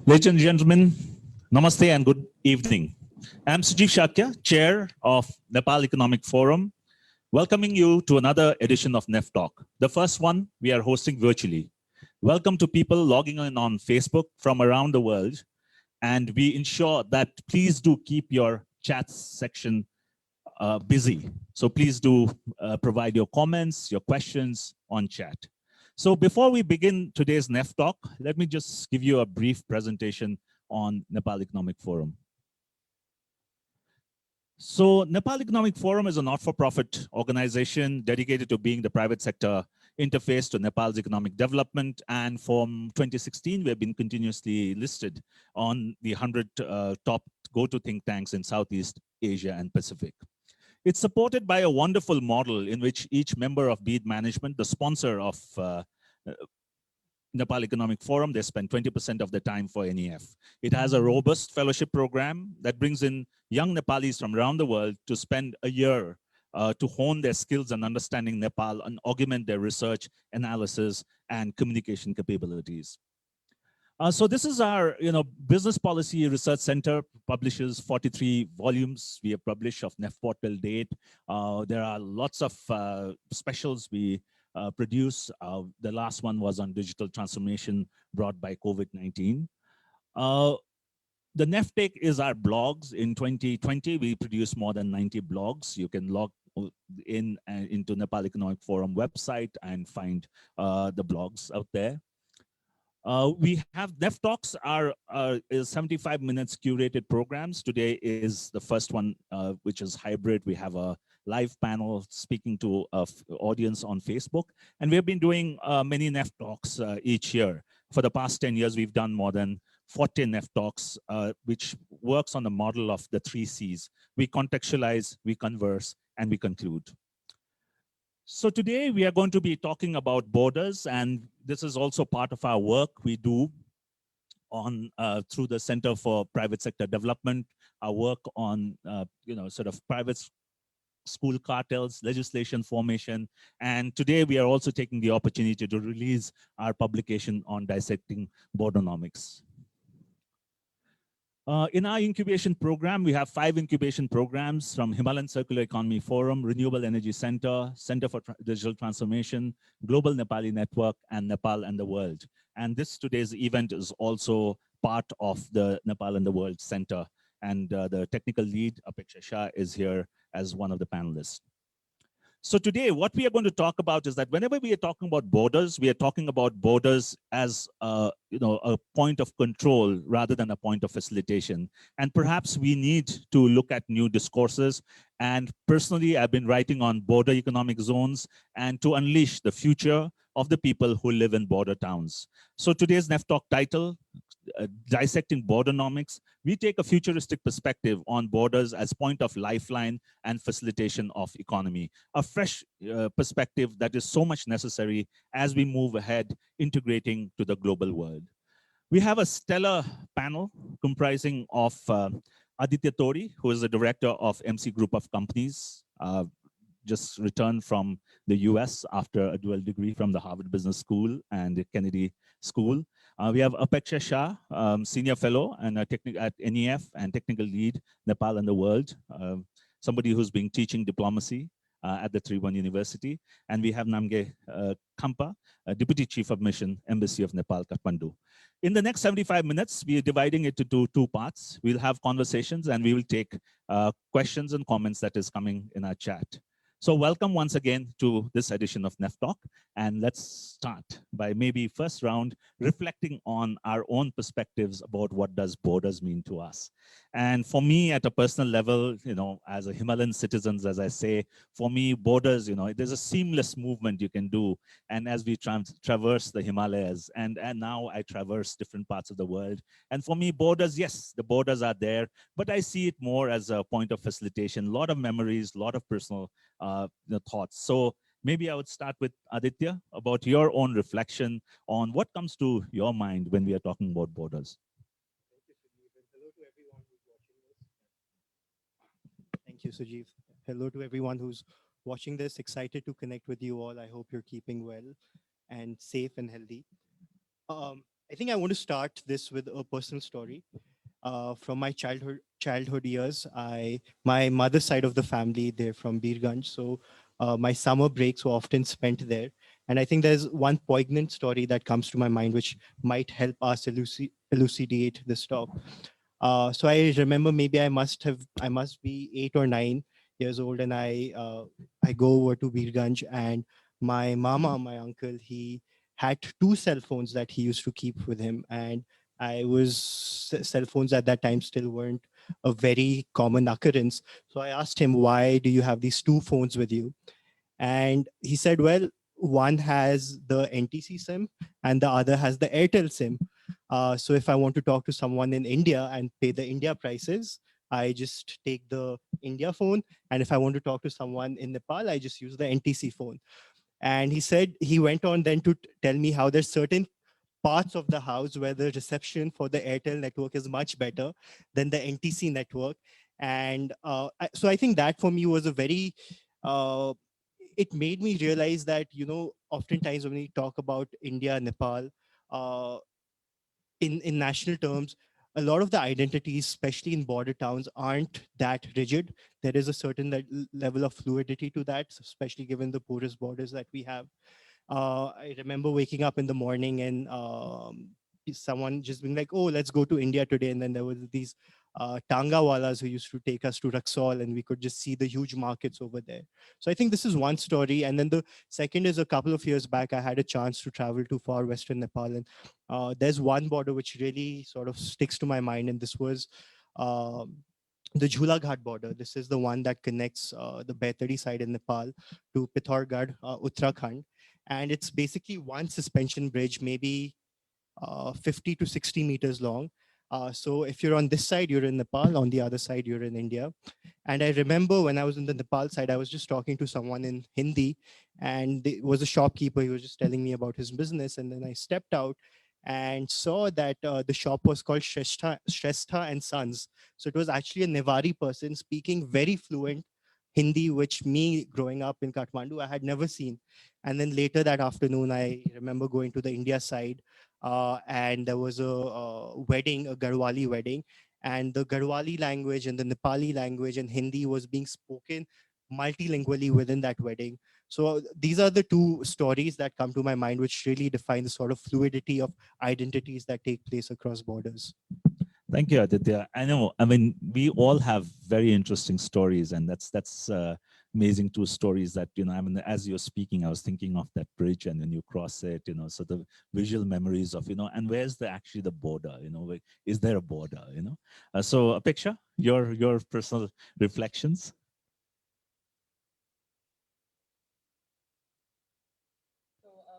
Ladies and gentlemen, namaste and good evening. I'm Sujeev Shakya, Chair of Nepal Economic Forum, welcoming you to another edition of NEFTALK, the first one we are hosting virtually. Welcome to people logging in on Facebook from around the world, and we ensure that please do keep your chat section busy. So please do provide your comments, your questions on chat. So before we begin today's NEF talk, let me just give you a brief presentation on Nepal Economic Forum. So Nepal Economic Forum is a not-for-profit organization dedicated to being the private sector interface to Nepal's economic development. And from 2016, we have been continuously listed on the 100 top go-to think tanks in Southeast Asia and Pacific. It's supported by a wonderful model in which each member of BEAD management, the sponsor of Nepal Economic Forum, they spend 20% of their time for NEF. It has a robust fellowship program that brings in young Nepalis from around the world to spend a year to hone their skills and understanding Nepal and augment their research, analysis, and communication capabilities. So this is our, Business Policy Research Center publishes 43 volumes we have published of NEFPOT till date. There are lots of specials we produce. The last one was on digital transformation brought by COVID-19. The NEFTALK is our blogs. In 2020, we produced more than 90 blogs. You can log in into Nepal Economic Forum website and find the blogs out there. We have NEFTALKs is 75 minutes curated programs. Today is the first one, which is hybrid. We have a live panel speaking to an audience on Facebook. And we've been doing many NEFTALKs each year. For the past 10 years, we've done more than 40 NEFTALKs, which works on the model of the 3 Cs. We contextualize, we converse, and we conclude. So today we are going to be talking about borders, and this is also part of our work we do on through the Center for Private Sector Development, our work on sort of private school cartels, legislation formation, and today we are also taking the opportunity to release our publication on Dissecting Bordernomics. In our incubation program, we have 5 incubation programs from Himalayan Circular Economy Forum, Renewable Energy Center, Center for Digital Transformation, Global Nepali Network, and Nepal and the World. And today's event is also part of the Nepal and the World Center. And the technical lead, Apekshya Shah, is here as one of the panelists. So today, what we are going to talk about is that whenever we are talking about borders, we are talking about borders as a point of control rather than a point of facilitation. And perhaps we need to look at new discourses. And personally, I've been writing on border economic zones and to unleash the future of the people who live in border towns. So today's NEFTALK title, Dissecting Bordernomics, we take a futuristic perspective on borders as point of lifeline and facilitation of economy, a fresh perspective that is so much necessary as we move ahead, integrating to the global world. We have a stellar panel comprising of Aditya Todi, who is the director of MC Group of Companies, just returned from the US after a dual degree from the Harvard Business School and the Kennedy School. We have Apekshya Shah, Senior Fellow and at NEF and Technical Lead, Nepal and the World, somebody who's been teaching diplomacy at the Tribhuvan University. And we have Namgya Khampa, Deputy Chief of Mission, Embassy of Nepal, Kathmandu. In the next 75 minutes, we are dividing it into 2 parts. We'll have conversations and we will take questions and comments that is coming in our chat. So welcome once again to this edition of NEFTALK, and let's start by maybe first round reflecting on our own perspectives about what does borders mean to us. And for me at a personal level, as a Himalayan citizen, as I say, for me borders, there's a seamless movement you can do. And as we traverse the Himalayas, and now I traverse different parts of the world. And for me borders, yes, the borders are there, but I see it more as a point of facilitation, a lot of memories, a lot of personal thoughts. So maybe I would start with Aditya about your own reflection on what comes to your mind when we are talking about borders. Thank you, Sujeev. Hello to everyone who's watching this. Excited to connect with you all. I hope you're keeping well and safe and healthy. I think I want to start this with a personal story. From my childhood years, my mother's side of the family, they're from Birgunj, so my summer breaks were often spent there. And I think there's one poignant story that comes to my mind, which might help us elucidate this talk. So I remember maybe I must be 8 or 9 years old, and I go over to Birganj, and my mama, my uncle, he had two cell phones that he used to keep with him, and cell phones at that time still weren't a very common occurrence. So I asked him, why do you have these two phones with you? And he said, well, one has the NTC SIM and the other has the Airtel SIM. So if I want to talk to someone in India and pay the India prices, I just take the India phone. And if I want to talk to someone in Nepal, I just use the NTC phone. And he said, he went on then to tell me how there's certain parts of the house where the reception for the Airtel network is much better than the NTC network. And so I think that for me was a very, it made me realize that, oftentimes when we talk about India, Nepal, uh, in national terms, a lot of the identities, especially in border towns, aren't that rigid. There is a certain level of fluidity to that, especially given the porous borders that we have. I remember waking up in the morning and someone just being like, "Oh, let's go to India today." And then there was these tanga walas who used to take us to Raxol, and we could just see the huge markets over there. So I think this is one story. And then the second is, a couple of years back, I had a chance to travel to far western Nepal, and there's one border which really sort of sticks to my mind, and this was. The Jula Ghat border. This is the one that connects the Baitari side in Nepal to Pithoragarh, Uttarakhand. And it's basically one suspension bridge, maybe 50 to 60 meters long. So if you're on this side, you're in Nepal. On the other side, you're in India. And I remember when I was in the Nepal side, I was just talking to someone in Hindi, and it was a shopkeeper. He was just telling me about his business. And then I stepped out and saw that the shop was called Shrestha and Sons. So it was actually a Nevari person speaking very fluent Hindi, which me growing up in Kathmandu, I had never seen. And then later that afternoon, I remember going to the India side, and there was a wedding, a Garhwali wedding, and the Garhwali language and the Nepali language and Hindi was being spoken multilingually within that wedding. So these are the two stories that come to my mind, which really define the sort of fluidity of identities that take place across borders. Thank you, Aditya. I know, I mean, we all have very interesting stories, and that's amazing. Two stories that, I mean, as you're speaking, I was thinking of that bridge, and when you cross it, so the visual memories of, and where's actually the border, is there a border, So Apekshya, your personal reflections?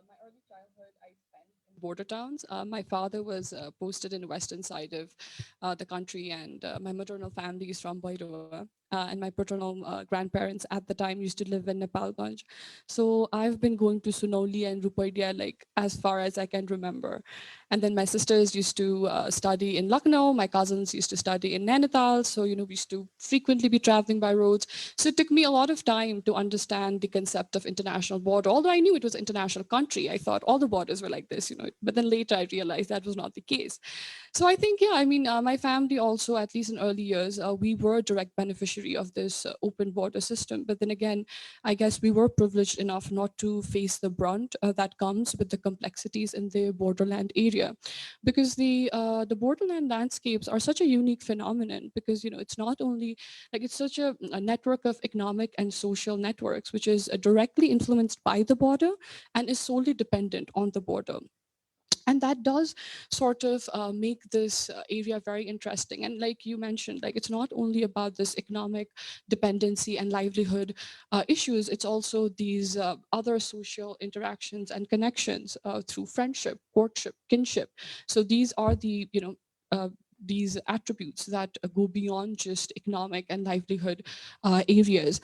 My early childhood I spent in border towns. My father was posted in the western side of the country, and my maternal family is from Bhairava. And my paternal grandparents at the time used to live in Nepalganj. So I've been going to Sunauli and Rupaidia like as far as I can remember. And then my sisters used to study in Lucknow. My cousins used to study in Nainital. So, we used to frequently be traveling by roads. So it took me a lot of time to understand the concept of international border. Although I knew it was an international country, I thought all the borders were like this, But then later I realized that was not the case. So I think, yeah, I mean, my family also, at least in early years, we were a direct beneficiary of this open border system. But then again, I guess we were privileged enough not to face the brunt that comes with the complexities in the borderland area, because the borderland landscapes are such a unique phenomenon. Because it's not only like it's such a network of economic and social networks which is directly influenced by the border and is solely dependent on the border. And that does sort of make this area very interesting. And like you mentioned, like it's not only about this economic dependency and livelihood issues, it's also these other social interactions and connections through friendship, courtship, kinship. So these are the these attributes that go beyond just economic and livelihood areas.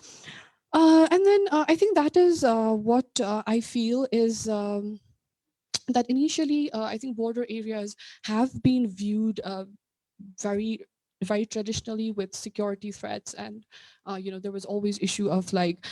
And then I think that is what I feel is that initially, I think border areas have been viewed very very traditionally with security threats, and there was always issue of like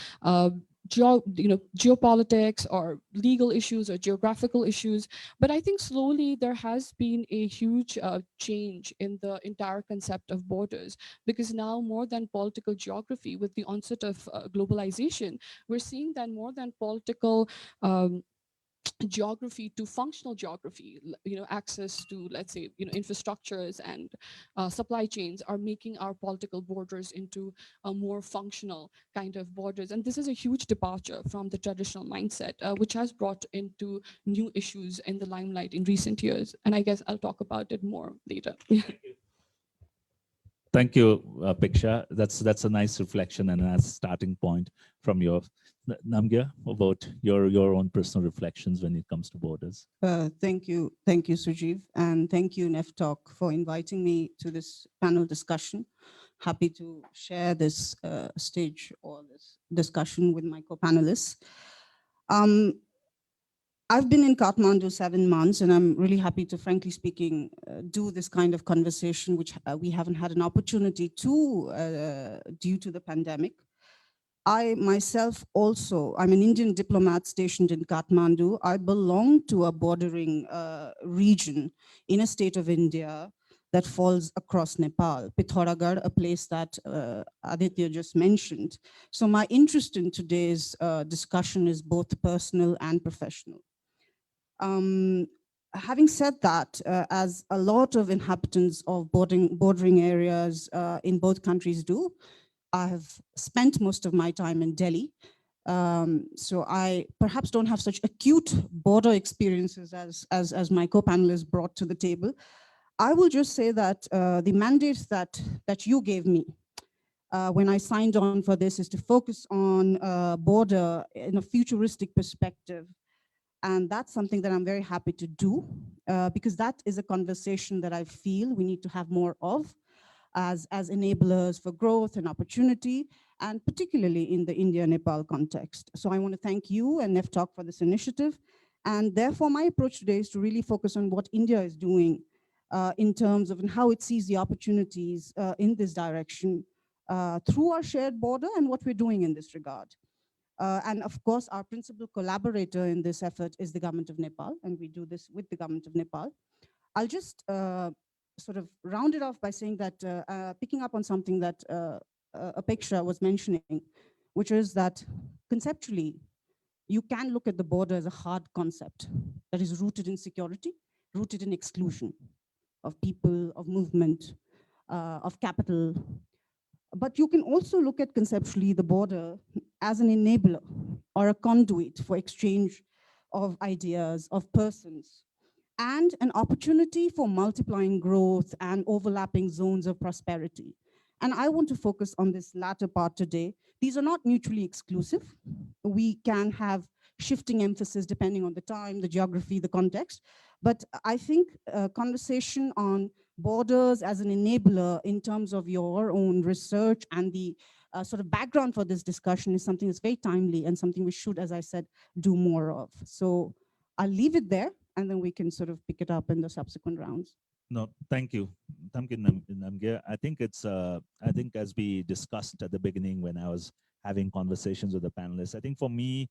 geopolitics or legal issues or geographical issues. But I think slowly there has been a huge change in the entire concept of borders, because now more than political geography, with the onset of globalization, we're seeing that more than political geography to functional geography, access to, let's say, infrastructures and supply chains are making our political borders into a more functional kind of borders. And this is a huge departure from the traditional mindset, which has brought into new issues in the limelight in recent years. And I guess I'll talk about it more later. Thank you, Apekshya. That's a nice reflection and a nice starting point from your Namgya about your own personal reflections when it comes to borders. Thank you, Sujeev, and thank you, NEFTALK, for inviting me to this panel discussion. Happy to share this stage or this discussion with my co-panelists. I've been in Kathmandu 7 months, and I'm really happy to, frankly speaking, do this kind of conversation, which we haven't had an opportunity to due to the pandemic. I myself also, I'm an Indian diplomat stationed in Kathmandu. I belong to a bordering region in a state of India that falls across Nepal, Pithoragarh, a place that Aditya just mentioned. So my interest in today's discussion is both personal and professional. Having said that, as a lot of inhabitants of bordering areas in both countries do, I have spent most of my time in Delhi. So I perhaps don't have such acute border experiences as my co-panelists brought to the table. I will just say that the mandate that you gave me when I signed on for this is to focus on border in a futuristic perspective. And that's something that I'm very happy to do because that is a conversation that I feel we need to have more of as enablers for growth and opportunity, and particularly in the India-Nepal context. So I want to thank you and NEFTALK for this initiative. And therefore, my approach today is to really focus on what India is doing in terms of how it sees the opportunities in this direction through our shared border and what we're doing in this regard. And of course, our principal collaborator in this effort is the government of Nepal, and we do this with the government of Nepal. I'll just sort of round it off by saying that, picking up on something that Apekshya was mentioning, which is that conceptually, you can look at the border as a hard concept that is rooted in security, rooted in exclusion of people, of movement, of capital. But you can also look at conceptually the border as an enabler or a conduit for exchange of ideas, of persons, and an opportunity for multiplying growth and overlapping zones of prosperity. And I want to focus on this latter part today. These are not mutually exclusive. We can have shifting emphasis depending on the time, the geography, the context. But I think a conversation on borders as an enabler in terms of your own research and the sort of background for this discussion is something that's very timely and something we should, as I said, do more of. So I'll leave it there, and then we can sort of pick it up in the subsequent rounds. No, thank you. Thank you, Namgya. I think I think as we discussed at the beginning when I was having conversations with the panelists, I think for me,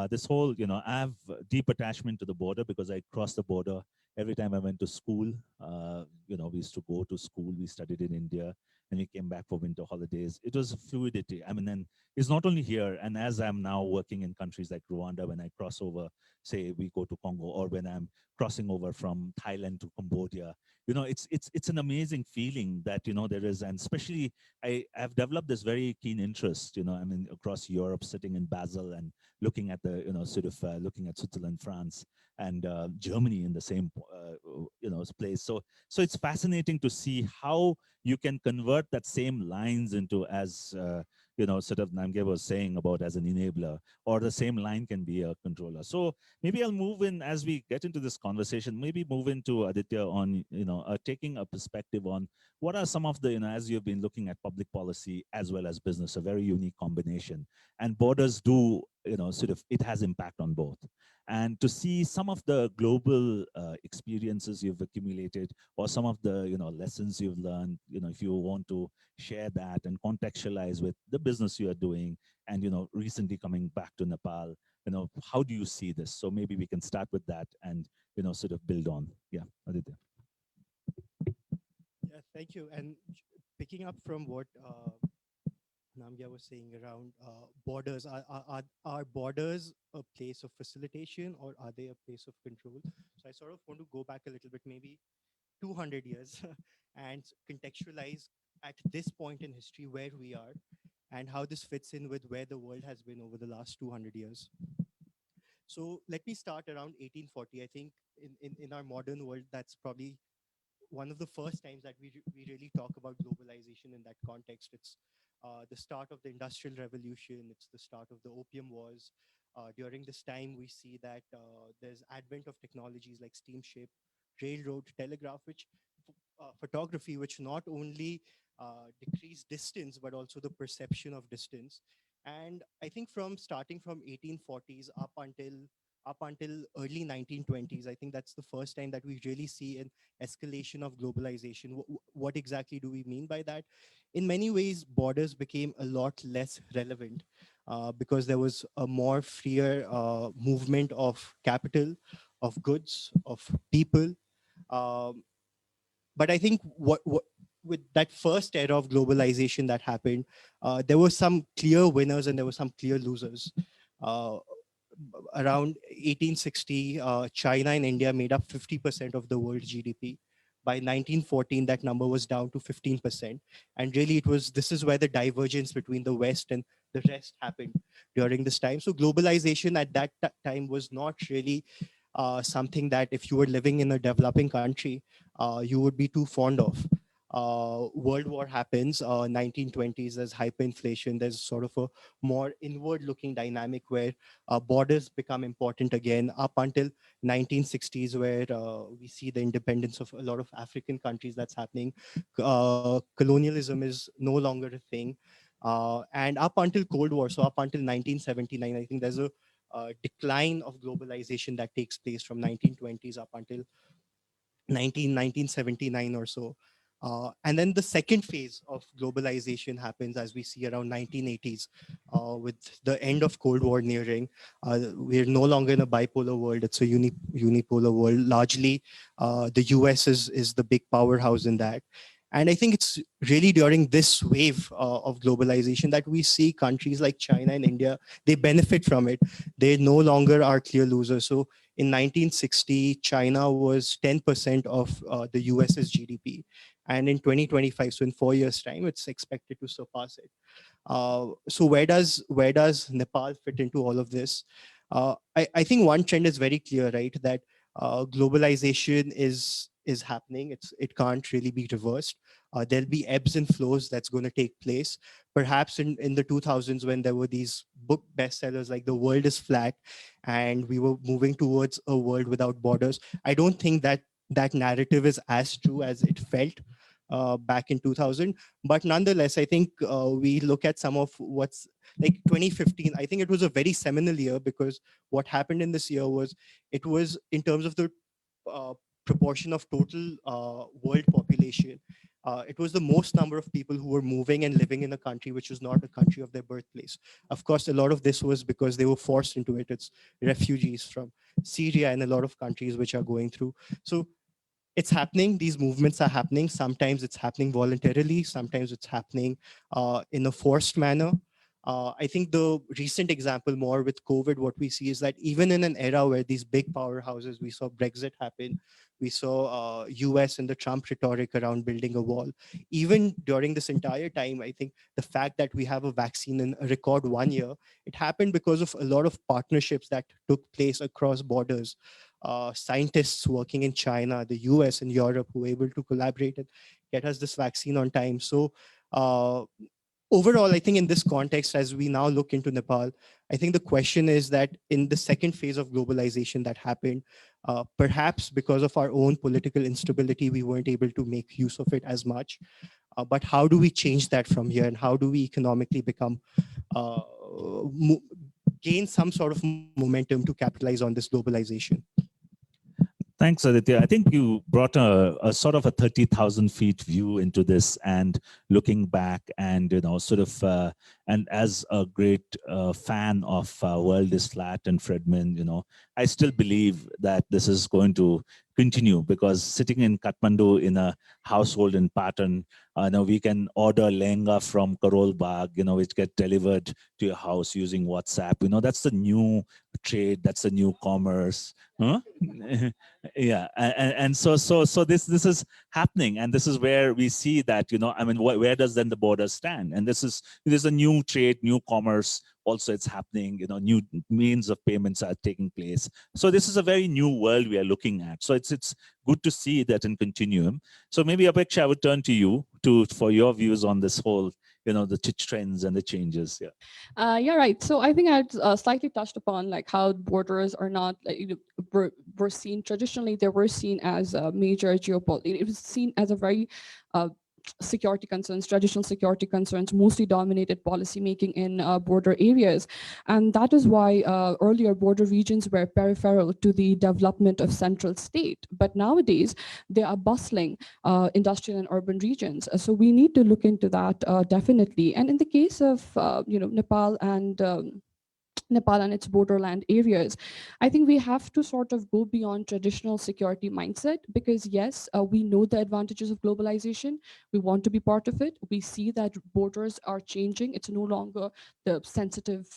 this whole, I have deep attachment to the border because I crossed the border every time I went to school. We used to go to school, we studied in India, and we came back for winter holidays. It was fluidity. I mean, and it's not only here, and as I'm now working in countries like Rwanda, when I cross over, say we go to Congo, or when I'm crossing over from Thailand to Cambodia, it's an amazing feeling that, there is, and especially I've developed this very keen interest, across Europe, sitting in Basel and looking at the, looking at Switzerland, France, and Germany in the same, place. So it's fascinating to see how you can convert that same lines into, as sort of Namgya was saying about, as an enabler, or the same line can be a controller. So maybe I'll move in as we get into this conversation, maybe move into Aditya on, taking a perspective on what are some of the, as you've been looking at public policy as well as business, a very unique combination. And borders do, it has impact on both. and to see some of the global experiences you've accumulated, or some of the lessons you've learned. If you want to share that and contextualize with the business you are doing, and recently coming back to Nepal, how do you see this? So maybe we can start with that and sort of build on. Yeah, Aditya. Yeah, thank you. And picking up from what Namgya was saying around borders, are borders a place of facilitation, or are they a place of control? So I sort of want to go back a little bit, maybe 200 years, and contextualize at this point in history where we are and how this fits in with where the world has been over the last 200 years. So let me start around 1840. I think in our modern world, that's probably one of the first times that we really talk about globalization in that context. It's the start of the Industrial Revolution. It's the start of the Opium Wars. During this time, we see that there's advent of technologies like steamship, railroad, telegraph, which photography, which not only decrease distance, but also the perception of distance. And I think from starting from 1840s up until early 1920s, I think that's the first time that we really see an escalation of globalization. What exactly do we mean by that? In many ways, borders became a lot less relevant because there was a more freer movement of capital, of goods, of people. Um, but I think what with that first era of globalization that happened, there were some clear winners and there were some clear losers. Uh, Around 1860, China and India made up 50% of the world GDP. By 1914, that number was down to 15%. And really, this is where the divergence between the West and the rest happened during this time. So globalization at that time was not really something that if you were living in a developing country, you would be too fond of. World War happens, 1920s, there's hyperinflation, there's sort of a more inward looking dynamic where borders become important again up until 1960s, where we see the independence of a lot of African countries that's happening. Colonialism is no longer a thing. And up until Cold War, so up until 1979, I think there's a decline of globalization that takes place from 1920s up until 1979 or so. And then the second phase of globalization happens as we see around 1980s with the end of Cold War nearing. We're no longer in a bipolar world, it's a unipolar world. Largely, the US is the big powerhouse in that. And I think it's really during this wave of globalization that we see countries like China and India, they benefit from it. They no longer are clear losers. So in 1960, China was 10% of the US's GDP. And in 2025, so in 4 years' time, it's expected to surpass it. So where does Nepal fit into all of this? I think one trend is very clear, right? That globalization is happening. It can't really be reversed. There'll be ebbs and flows that's going to take place. Perhaps in the 2000s, when there were these book bestsellers like "The World is Flat," and we were moving towards a world without borders. I don't think that narrative is as true as it felt back in 2000. But nonetheless, I think we look at some of what's like 2015. I think it was a very seminal year because what happened in this year was it was in terms of the uh, proportion of total world population. It was the most number of people who were moving and living in a country which was not a country of their birthplace. Of course, a lot of this was because they were forced into it. It's refugees from Syria and a lot of countries which are going through. So it's happening. These movements are happening. Sometimes it's happening voluntarily. Sometimes it's happening in a forced manner. I think the recent example more with COVID, what we see is that even in an era where these big powerhouses, we saw Brexit happen, we saw US and the Trump rhetoric around building a wall. Even during this entire time, I think the fact that we have a vaccine in a record 1 year, it happened because of a lot of partnerships that took place across borders. Scientists working in China, the US, and Europe who were able to collaborate and get us this vaccine on time. So uh, overall, I think in this context, as we now look into Nepal, I think the question is that in the second phase of globalization that happened, perhaps because of our own political instability, we weren't able to make use of it as much. But how do we change that from here? And how do we economically become gain some sort of momentum to capitalize on this globalization. Thanks, Aditya. I think you brought a sort of a 30,000 feet view into this, and looking back, and sort of and as a great fan of World is Flat and Friedman, I still believe that this is going to continue, because sitting in Kathmandu in a household in Patan, we can order lehenga from Karol Bagh, which get delivered to your house using WhatsApp. That's the new trade, that's the new commerce. Huh? Yeah, and so this is happening, and this is where we see that I mean, where does then the border stand? And there's a new trade, new commerce. Also, it's happening. New means of payments are taking place. So this is a very new world we are looking at. So it's good to see that in continuum. So maybe Apekshya, I would turn to you for your views on this whole the trends and the changes. Yeah, right. So I think I slightly touched upon like how borders are not were seen traditionally. They were seen as a major geopolitical. It was seen as a very security concerns, traditional security concerns, mostly dominated policymaking in border areas. And that is why earlier border regions were peripheral to the development of central state. But nowadays, they are bustling industrial and urban regions. So we need to look into that definitely. And in the case of Nepal and its borderland areas, I think we have to sort of go beyond traditional security mindset, because yes, we know the advantages of globalization. We want to be part of it. We see that borders are changing. It's no longer the sensitive,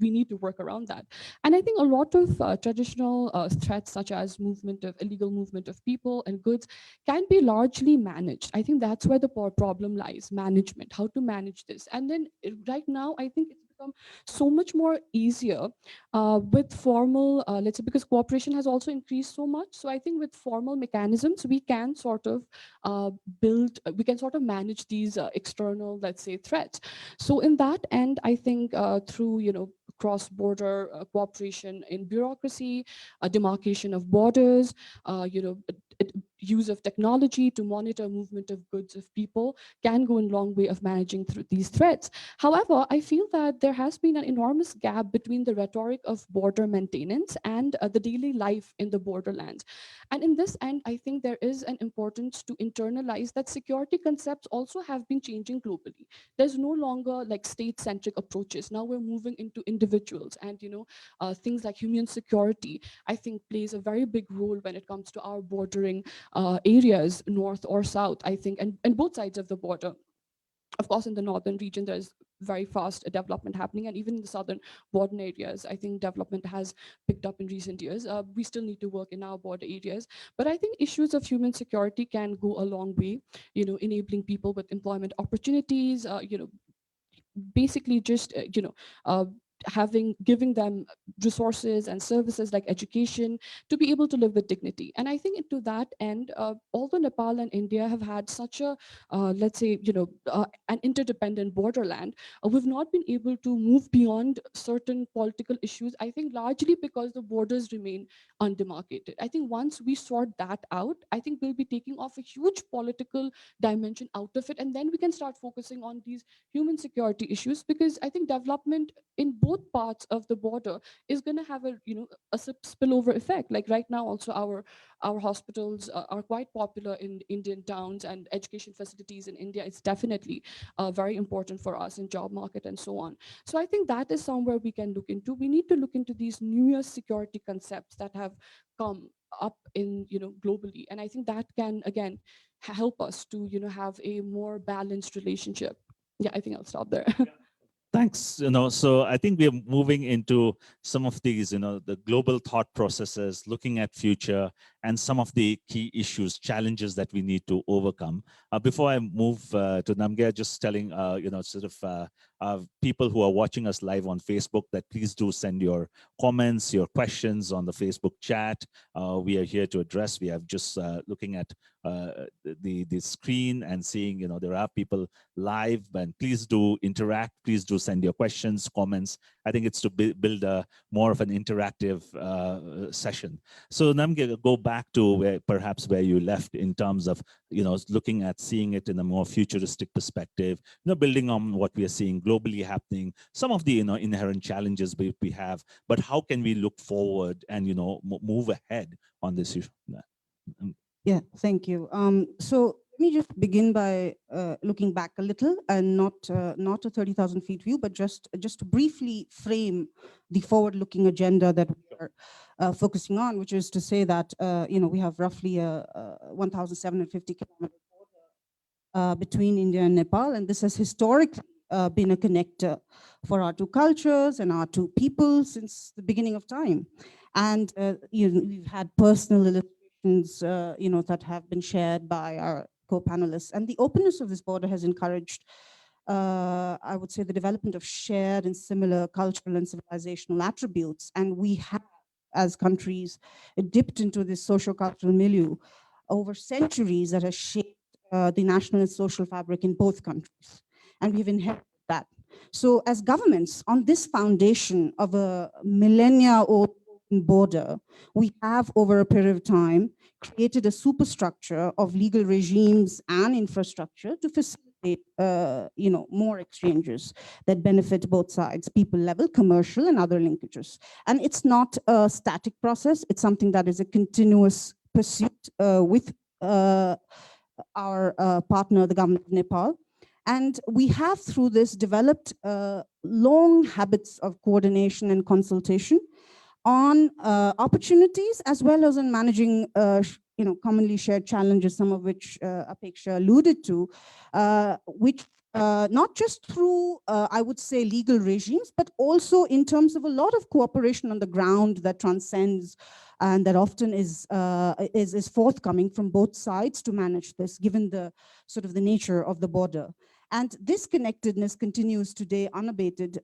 we need to work around that. And I think a lot of traditional threats, such as illegal movement of people and goods, can be largely managed. I think that's where the problem lies, management, how to manage this. And then right now, I think it's become so much more easier with formal, let's say, because cooperation has also increased so much. So I think with formal mechanisms, we can sort of manage these external, let's say, threats. So in that end, I think through, cross-border cooperation in bureaucracy, demarcation of borders, use of technology to monitor movement of goods of people can go a long way of managing through these threats. However, I feel that there has been an enormous gap between the rhetoric of border maintenance and the daily life in the borderlands. And in this end, I think there is an importance to internalize that security concepts also have been changing globally. There's no longer like state-centric approaches. Now we're moving into individuals, and things like human security, I think, plays a very big role when it comes to our bordering areas, north or south, I think, and both sides of the border. Of course, in the northern region, there's very fast development happening, and even in the southern border areas, I think development has picked up in recent years. We still need to work in our border areas, but I think issues of human security can go a long way, enabling people with employment opportunities, basically just, giving them resources and services like education to be able to live with dignity. And I think to that end, although Nepal and India have had such a, let's say, an interdependent borderland, we've not been able to move beyond certain political issues, I think largely because the borders remain undemarcated. I think once we sort that out, I think we'll be taking off a huge political dimension out of it, and then we can start focusing on these human security issues, because I think development in both parts of the border is going to have a spillover effect. Like right now, also our hospitals are quite popular in Indian towns, and education facilities in India is definitely very important for us in job market and so on. So I think that is somewhere we can look into. We need to look into these newer security concepts that have come up in globally, and I think that can again help us to have a more balanced relationship. Yeah, I think I'll stop there. Thanks. So I think we are moving into some of these, the global thought processes, looking at future, and some of the key issues, challenges that we need to overcome. Before I move to Namgya, just telling, people who are watching us live on Facebook that please do send your comments, your questions on the Facebook chat. We are here to address. We have just looking at the screen and seeing, there are people live, and please do interact. Please do send your questions, comments. I think it's to build a more of an interactive session. So Namgya, go back back to perhaps where you left in terms of, looking at seeing it in a more futuristic perspective, building on what we are seeing globally happening, some of the, inherent challenges we have, but how can we look forward and, move ahead on this issue? Yeah, thank you. So let me just begin by looking back a little, and not a 30,000 feet view, but just to briefly frame the forward-looking agenda that we are focusing on, which is to say that we have roughly a 1,750 kilometer border between India and Nepal, and this has historically been a connector for our two cultures and our two people since the beginning of time. And we've had personal illustrations, that have been shared by our co-panelists. And the openness of this border has encouraged, I would say, the development of shared and similar cultural and civilizational attributes. And we have, as countries, dipped into this socio-cultural milieu over centuries that has shaped the national and social fabric in both countries. And we've inherited that. So as governments, on this foundation of a millennia-old border, we have, over a period of time, created a superstructure of legal regimes and infrastructure to facilitate, more exchanges that benefit both sides, people level, commercial, and other linkages. And it's not a static process. It's something that is a continuous pursuit with our partner, the government of Nepal. And we have, through this, developed long habits of coordination and consultation on opportunities, as well as on managing commonly shared challenges, some of which Apekshya alluded to, which not just through, I would say, legal regimes, but also in terms of a lot of cooperation on the ground that transcends and that often is forthcoming from both sides to manage this, given the sort of the nature of the border. And this connectedness continues today unabated.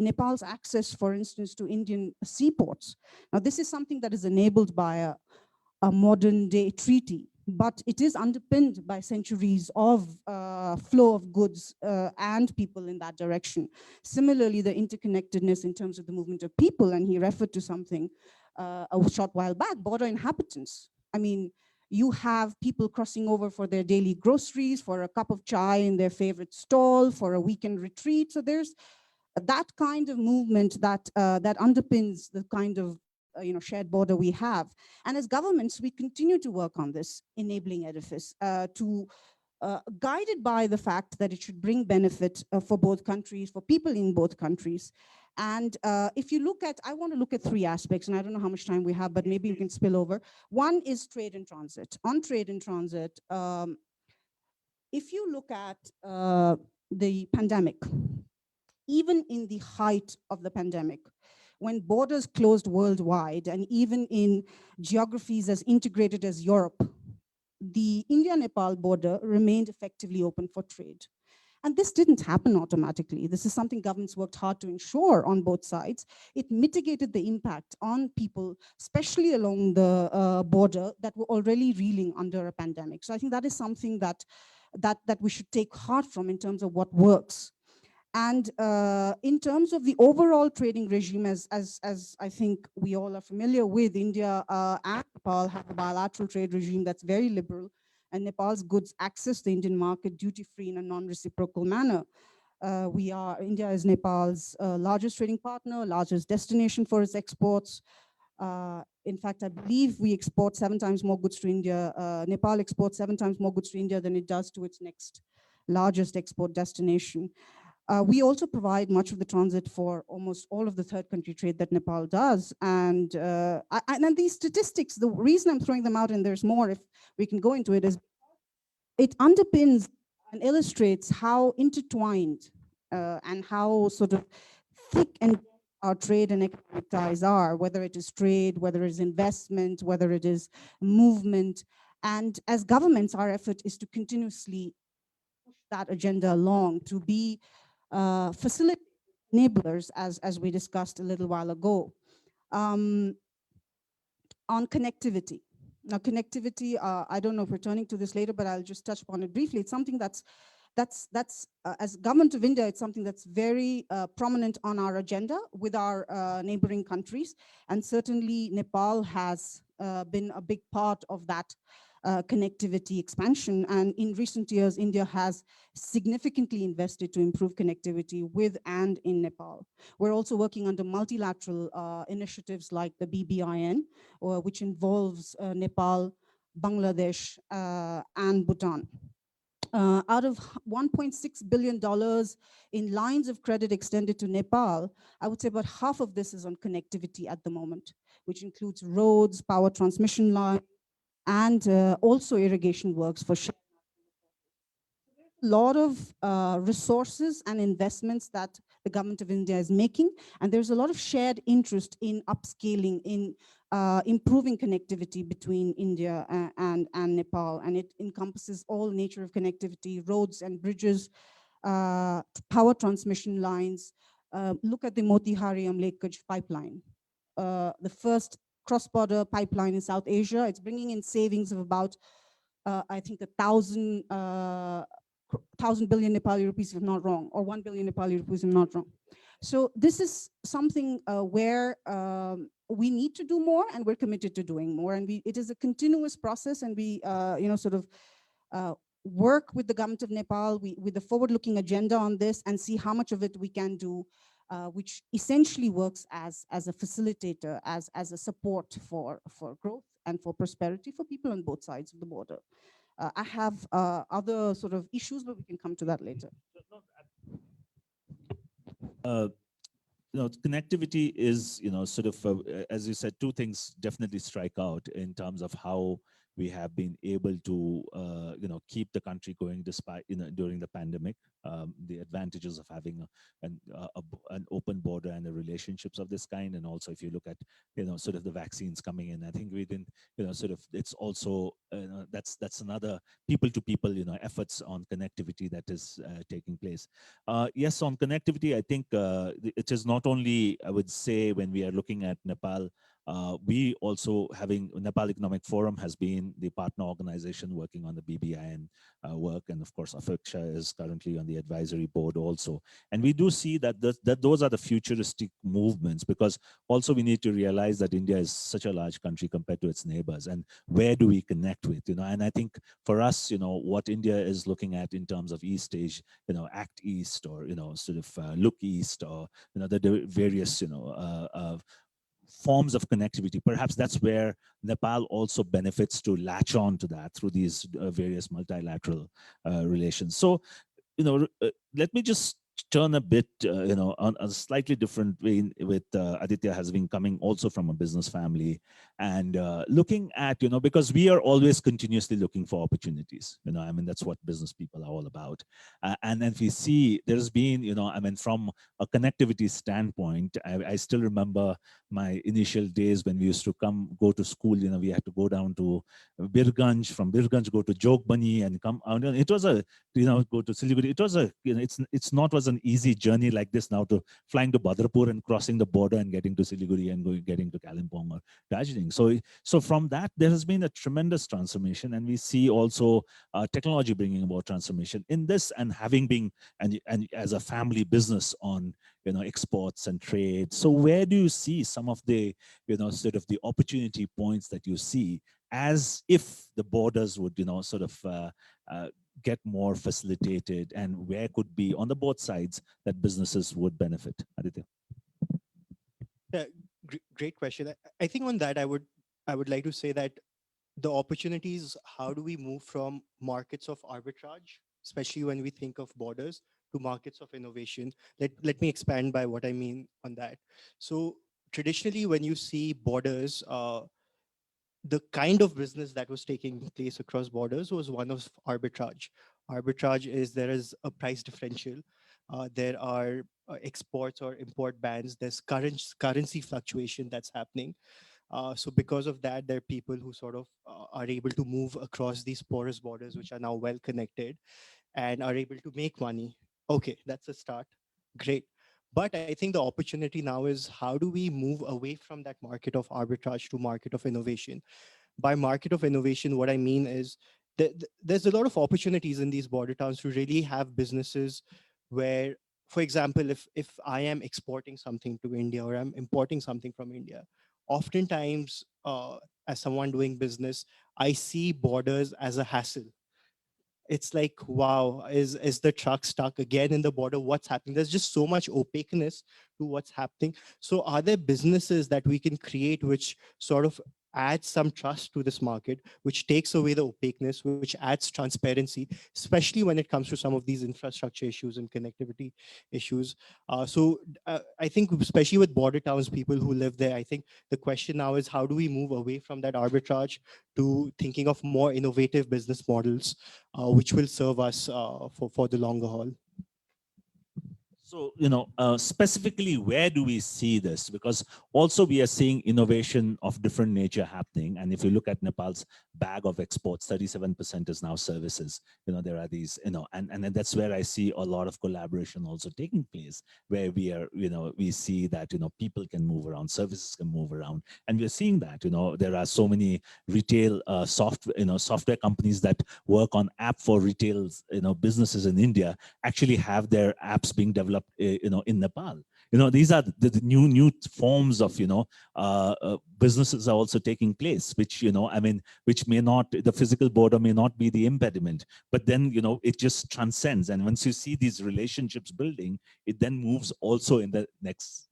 Nepal's access, for instance, to Indian seaports. Now, this is something that is enabled by a modern day treaty, but it is underpinned by centuries of flow of goods and people in that direction. Similarly, the interconnectedness in terms of the movement of people, and he referred to something a short while back, border inhabitants. I mean, you have people crossing over for their daily groceries, for a cup of chai in their favorite stall, for a weekend retreat. So there's that kind of movement that that underpins the kind of shared border we have. And as governments, we continue to work on this enabling edifice guided by the fact that it should bring benefit for both countries, for people in both countries. And if you look at, I want to look at three aspects, and I don't know how much time we have, but maybe we can spill over. One is trade and transit. On trade and transit, if you look at the pandemic, even in the height of the pandemic, when borders closed worldwide, and even in geographies as integrated as Europe, the India-Nepal border remained effectively open for trade. And this didn't happen automatically. This is something governments worked hard to ensure on both sides. It mitigated the impact on people, especially along the border, that were already reeling under a pandemic. So I think that is something that we should take heart from in terms of what works. And in terms of the overall trading regime, as I think we all are familiar with, India and Nepal have a bilateral trade regime that's very liberal, and Nepal's goods access the Indian market duty-free in a non-reciprocal manner. India is Nepal's largest trading partner, largest destination for its exports. In fact, I believe we export 7 times more goods to India. Nepal exports 7 times more goods to India than it does to its next largest export destination. We also provide much of the transit for almost all of the third country trade that Nepal does. And these statistics, the reason I'm throwing them out, and there's more if we can go into it, is it underpins and illustrates how intertwined and how sort of thick and our trade and economic ties are, whether it is trade, whether it is investment, whether it is movement. And as governments, our effort is to continuously push that agenda along, to be facilitate enablers, as we discussed a little while ago. On connectivity. Now, connectivity, I don't know if we're turning to this later, but I'll just touch upon it briefly. It's something that's that's as government of India, it's something that's very prominent on our agenda with our neighboring countries. And certainly Nepal has been a big part of that connectivity expansion. And in recent years, India has significantly invested to improve connectivity with and in Nepal. We're also working under multilateral initiatives like the BBIN, which involves Nepal, Bangladesh, and Bhutan. Out of $1.6 billion in lines of credit extended to Nepal, I would say about half of this is on connectivity at the moment, which includes roads, power transmission lines, and also irrigation works for Shah. A lot of resources and investments that the government of India is making, and there's a lot of shared interest in upscaling, in improving connectivity between India and Nepal, and it encompasses all nature of connectivity, roads and bridges, power transmission lines. Look at the Motihari-Amlekaj pipeline, the first cross-border pipeline in South Asia. It's bringing in savings of about, I think, 1,000 billion Nepali rupees, if I'm not wrong, or 1 billion Nepali rupees, if I'm not wrong. So this is something where we need to do more, and we're committed to doing more. And it is a continuous process, and we, sort of work with the government of Nepal with a forward-looking agenda on this, and see how much of it we can do, which essentially works as a facilitator, as a support for growth and for prosperity for people on both sides of the border. I have other sort of issues, but we can come to that later. Connectivity is, sort of, as you said, two things definitely strike out in terms of how we have been able to, keep the country going despite, during the pandemic. The advantages of having an open border and the relationships of this kind. And also, if you look at, sort of the vaccines coming in, I think we didn't, sort of, it's also, that's another people to people, efforts on connectivity that is taking place. Yes, on connectivity, I think it is not only, I would say, when we are looking at Nepal, we also having Nepal Economic Forum has been the partner organization working on the BBIN work, and of course Apekshya is currently on the advisory board also. And we do see that those are the futuristic movements, because also we need to realize that India is such a large country compared to its neighbors, and where do we connect with, and I think for us, what India is looking at in terms of East Asia, Act East, or sort of look East, or the various forms of connectivity. Perhaps that's where Nepal also benefits to latch on to that through these various multilateral relations. So, let me just turn a bit, on a slightly different way with Aditya has been coming also from a business family, and looking at, because we are always continuously looking for opportunities, I mean, that's what business people are all about. And then we see there's been, I mean, from a connectivity standpoint, I still remember my initial days when we used to go to school, we had to go down to Birgunj, from Birgunj go to Jogbani and come out. It was a, go to Siliguri. It was a, it's not was an easy journey like this now, to flying to Bhadrapur and crossing the border and getting to Siliguri and getting to Kalimpong or Darjeeling. So from that, there has been a tremendous transformation, and we see also technology bringing about transformation in this, and having been, and as a family business on, exports and trade. So where do you see some of the, sort of the opportunity points that you see, as if the borders would, sort of get more facilitated, and where could be on the both sides that businesses would benefit? Aditya. Yeah, great question. I think on that, I would like to say that the opportunities, how do we move from markets of arbitrage, especially when we think of borders, to markets of innovation? Let me expand by what I mean on that. So traditionally, when you see borders, the kind of business that was taking place across borders was one of arbitrage. Arbitrage is there is a price differential. There are exports or import bans. There's currency fluctuation that's happening. So because of that, there are people who sort of are able to move across these porous borders, which are now well connected, and are able to make money. Okay, that's a start. Great. But I think the opportunity now is, how do we move away from that market of arbitrage to market of innovation? By market of innovation, what I mean is, there's a lot of opportunities in these border towns to really have businesses where, for example, if I am exporting something to India or I'm importing something from India, oftentimes as someone doing business, I see borders as a hassle. It's like, wow, is the truck stuck again in the border? What's happening? There's just so much opaqueness to what's happening. So are there businesses that we can create which sort of adds some trust to this market, which takes away the opaqueness, which adds transparency, especially when it comes to some of these infrastructure issues and connectivity issues? I think especially with border towns, people who live there, I think the question now is, how do we move away from that arbitrage to thinking of more innovative business models which will serve us for the longer haul? So, specifically, where do we see this? Because also we are seeing innovation of different nature happening. And if you look at Nepal's bag of exports, 37% is now services. There are these, and then that's where I see a lot of collaboration also taking place, where we are, we see that, people can move around, services can move around. And we're seeing that, there are so many retail software companies that work on app for retail, businesses in India actually have their apps being developed in Nepal. These are the new forms of businesses are also taking place, which which may not, the physical border may not be the impediment, but then it just transcends. And once you see these relationships building, it then moves also in the next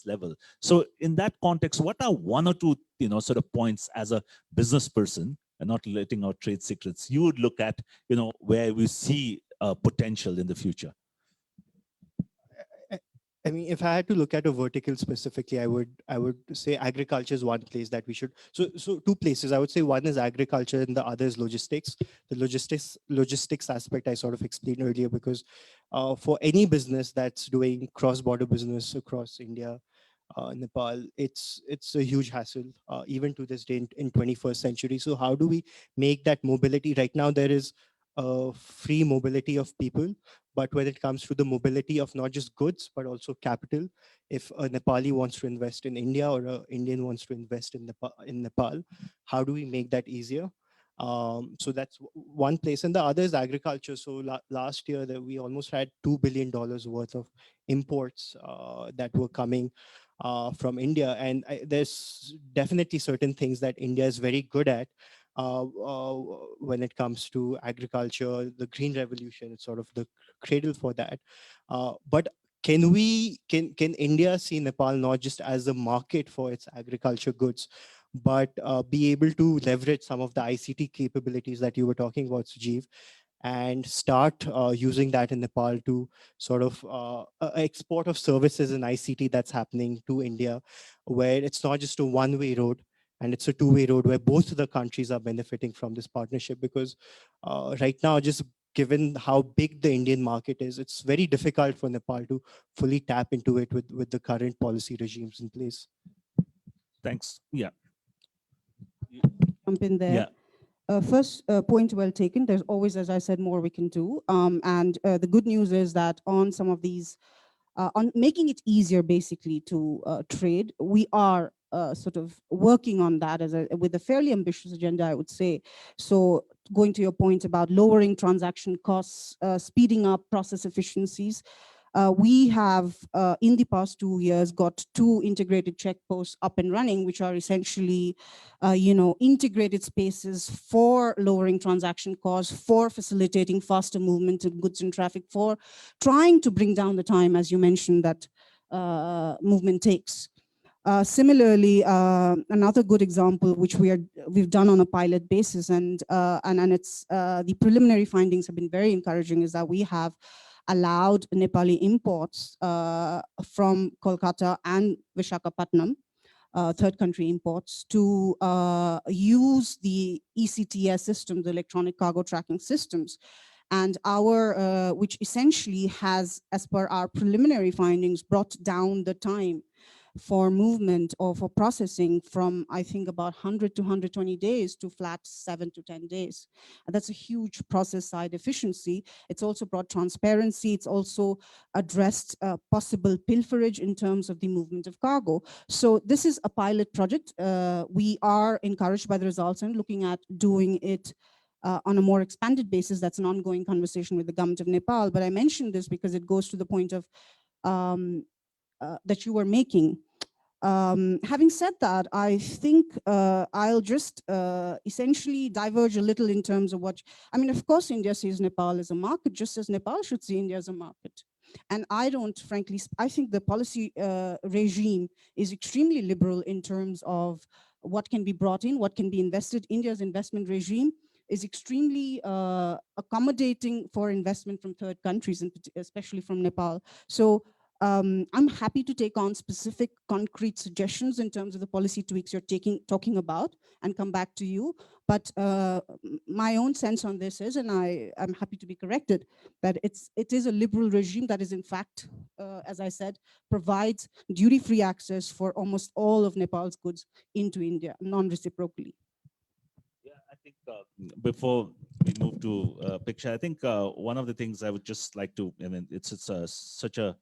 level. So in that context, what are one or two sort of points as a business person, and not letting out trade secrets, you would look at where we see potential in the future? I mean, if I had to look at a vertical specifically, I would say agriculture is one place that we should. So two places I would say. One is agriculture, and the other is logistics. The logistics aspect I sort of explained earlier, because for any business that's doing cross-border business across India, Nepal, it's a huge hassle, even to this day in 21st century. So how do we make that mobility? Right now, there is free mobility of people, but when it comes to the mobility of not just goods, but also capital, if a Nepali wants to invest in India or an Indian wants to invest in Nepal, how do we make that easier? So that's one place. And the other is agriculture. So last year that we almost had $2 billion worth of imports that were coming from India. And there's definitely certain things that India is very good at when it comes to agriculture. The green revolution, it's sort of the cradle for that. But can India see Nepal not just as a market for its agriculture goods, but be able to leverage some of the ICT capabilities that you were talking about, Sujeev, and start using that in Nepal to sort of export of services and ICT that's happening to India, where it's not just a one-way road, and it's a two-way road where both of the countries are benefiting from this partnership. Because right now, just given how big the Indian market is, it's very difficult for Nepal to fully tap into it with the current policy regimes in place. Thanks. Yeah. Jump in there. Yeah. First point well taken. There's always, as I said, more we can do. And the good news is that on some of these, on making it easier basically to trade, we are sort of working on that with a fairly ambitious agenda, I would say. So going to your point about lowering transaction costs, speeding up process efficiencies, we have, in the past 2 years, got 2 integrated checkposts up and running, which are essentially, integrated spaces for lowering transaction costs, for facilitating faster movement of goods and traffic, for trying to bring down the time, as you mentioned, that movement takes. Similarly, another good example, which we've done on a pilot basis, and it's the preliminary findings have been very encouraging, is that we have allowed Nepali imports from Kolkata and Visakhapatnam, third country imports, to use the ECTS system, the electronic cargo tracking systems. And our, which essentially has, as per our preliminary findings, brought down the time for movement or for processing from, I think, about 100 to 120 days to flat 7 to 10 days. And that's a huge process side efficiency. It's also brought transparency. It's also addressed possible pilferage in terms of the movement of cargo. So this is a pilot project. We are encouraged by the results and looking at doing it on a more expanded basis. That's an ongoing conversation with the government of Nepal. But I mentioned this because it goes to the point of that you were making. Having said that, I think I'll just essentially diverge a little in terms of what, I mean, of course, India sees Nepal as a market, just as Nepal should see India as a market. And I don't, frankly, I think the policy regime is extremely liberal in terms of what can be brought in, what can be invested. India's investment regime is extremely accommodating for investment from third countries, and especially from Nepal. So I'm happy to take on specific concrete suggestions in terms of the policy tweaks you're talking about and come back to you. But my own sense on this is, and I'm happy to be corrected, that it is a liberal regime that is in fact, as I said, provides duty-free access for almost all of Nepal's goods into India, non-reciprocally. Yeah, I think before we move to Apekshya, I think one of the things I would just like to, I mean, it's such a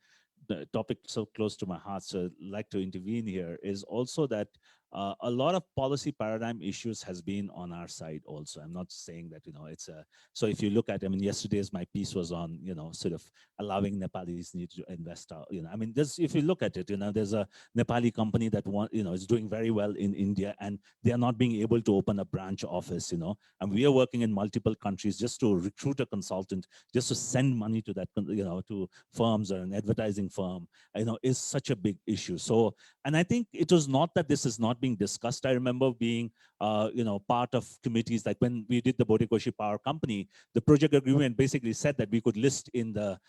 topic so close to my heart, so I'd like to intervene here, is also that a lot of policy paradigm issues has been on our side also. I'm not saying that, it's a, so if you look at, I mean, yesterday's my piece was on, sort of allowing Nepalis need to invest out, I mean, if you look at it, there's a Nepali company that is doing very well in India, and they are not being able to open a branch office, and we are working in multiple countries just to recruit a consultant, just to send money to that, to firms or an advertising firm, is such a big issue. So, and I think it was not that this is not being discussed. I remember being, part of committees, like when we did the Bodhikoshi Power Company, the project agreement basically said that we could list in the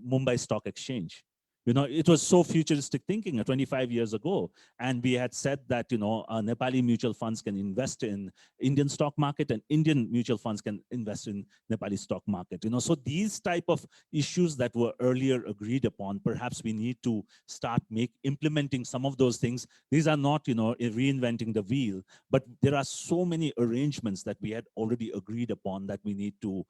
Mumbai Stock Exchange. It was so futuristic thinking 25 years ago. And we had said that, Nepali mutual funds can invest in Indian stock market, and Indian mutual funds can invest in Nepali stock market. So these type of issues that were earlier agreed upon, perhaps we need to start implementing some of those things. These are not, reinventing the wheel, but there are so many arrangements that we had already agreed upon that we need to,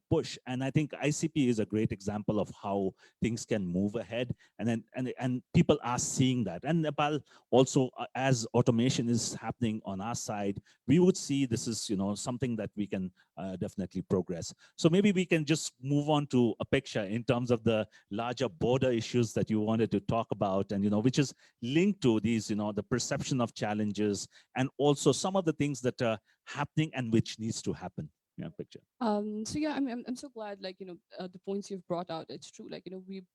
push. And I think ICP is a great example of how things can move ahead. And people are seeing that. And Nepal also, as automation is happening on our side, we would see this is, something that we can definitely progress. So maybe we can just move on to Apekshya in terms of the larger border issues that you wanted to talk about, and, which is linked to these, the perception of challenges, and also some of the things that are happening and which needs to happen. Yeah, Apekshya. So yeah, I'm so glad, like, the points you've brought out, it's true. Like, we've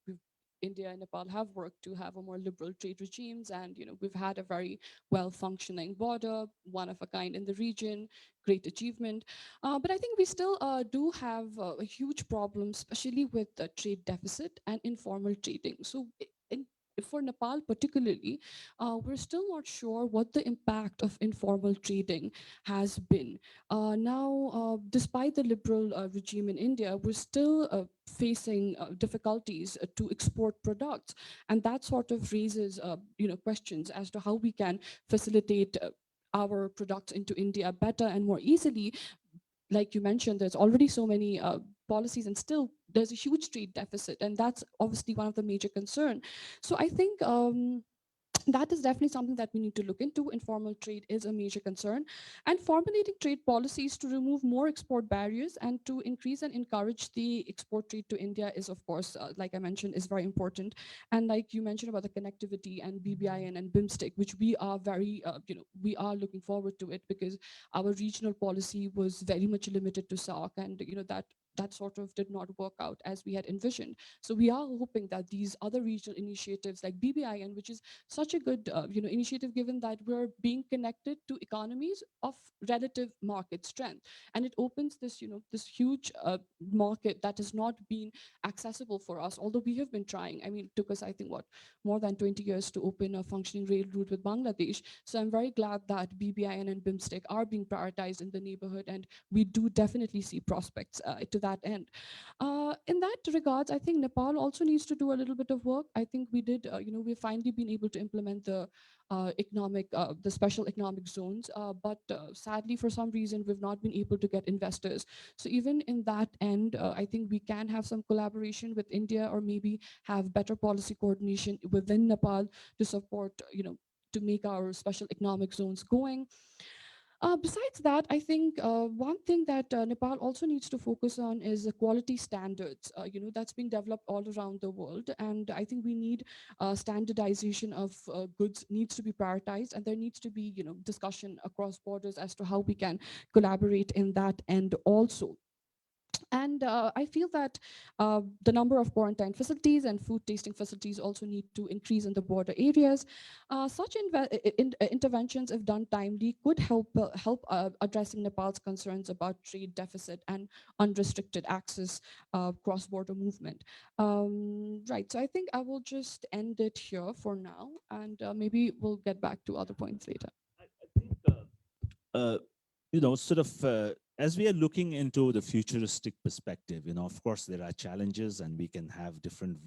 India and Nepal have worked to have a more liberal trade regimes, and we've had a very well functioning border, one of a kind in the region, great achievement. But I think we still do have a huge problem, especially with the trade deficit and informal trading. So for Nepal particularly, we're still not sure what the impact of informal trading has been. Now, despite the liberal regime in India, we're still facing difficulties to export products, and that sort of raises questions as to how we can facilitate our products into India better and more easily. Like you mentioned, there's already so many policies, and still there's a huge trade deficit, and that's obviously one of the major concern. So I think that is definitely something that we need to look into. Informal trade is a major concern, and formulating trade policies to remove more export barriers and to increase and encourage the export trade to India is, of course, like I mentioned, is very important. And like you mentioned about the connectivity and BBIN and BIMSTEC, which we are very, we are looking forward to it, because our regional policy was very much limited to SAARC, and that sort of did not work out as we had envisioned. So we are hoping that these other regional initiatives like BBIN, which is such a good initiative, given that we're being connected to economies of relative market strength, and it opens this this huge market that has not been accessible for us, although we have been trying. I mean, it took us, I think, more than 20 years to open a functioning rail route with Bangladesh. So I'm very glad that BBIN and BIMSTEC are being prioritized in the neighborhood, and we do definitely see prospects to that end. In that regards, I think Nepal also needs to do a little bit of work. I think we did, we've finally been able to implement the the special economic zones, but sadly, for some reason, we've not been able to get investors. So even in that end, I think we can have some collaboration with India, or maybe have better policy coordination within Nepal to support, to make our special economic zones going. Besides that, I think one thing that Nepal also needs to focus on is the quality standards. That's being developed all around the world, and I think we need standardization of goods needs to be prioritized, and there needs to be discussion across borders as to how we can collaborate in that end also. And I feel that the number of quarantine facilities and food tasting facilities also need to increase in the border areas. Such interventions, if done timely, could help addressing Nepal's concerns about trade deficit and unrestricted access cross-border movement. Right. So I think I will just end it here for now, and maybe we'll get back to other points later. I think, sort of as we are looking into the futuristic perspective, of course, there are challenges and we can have different,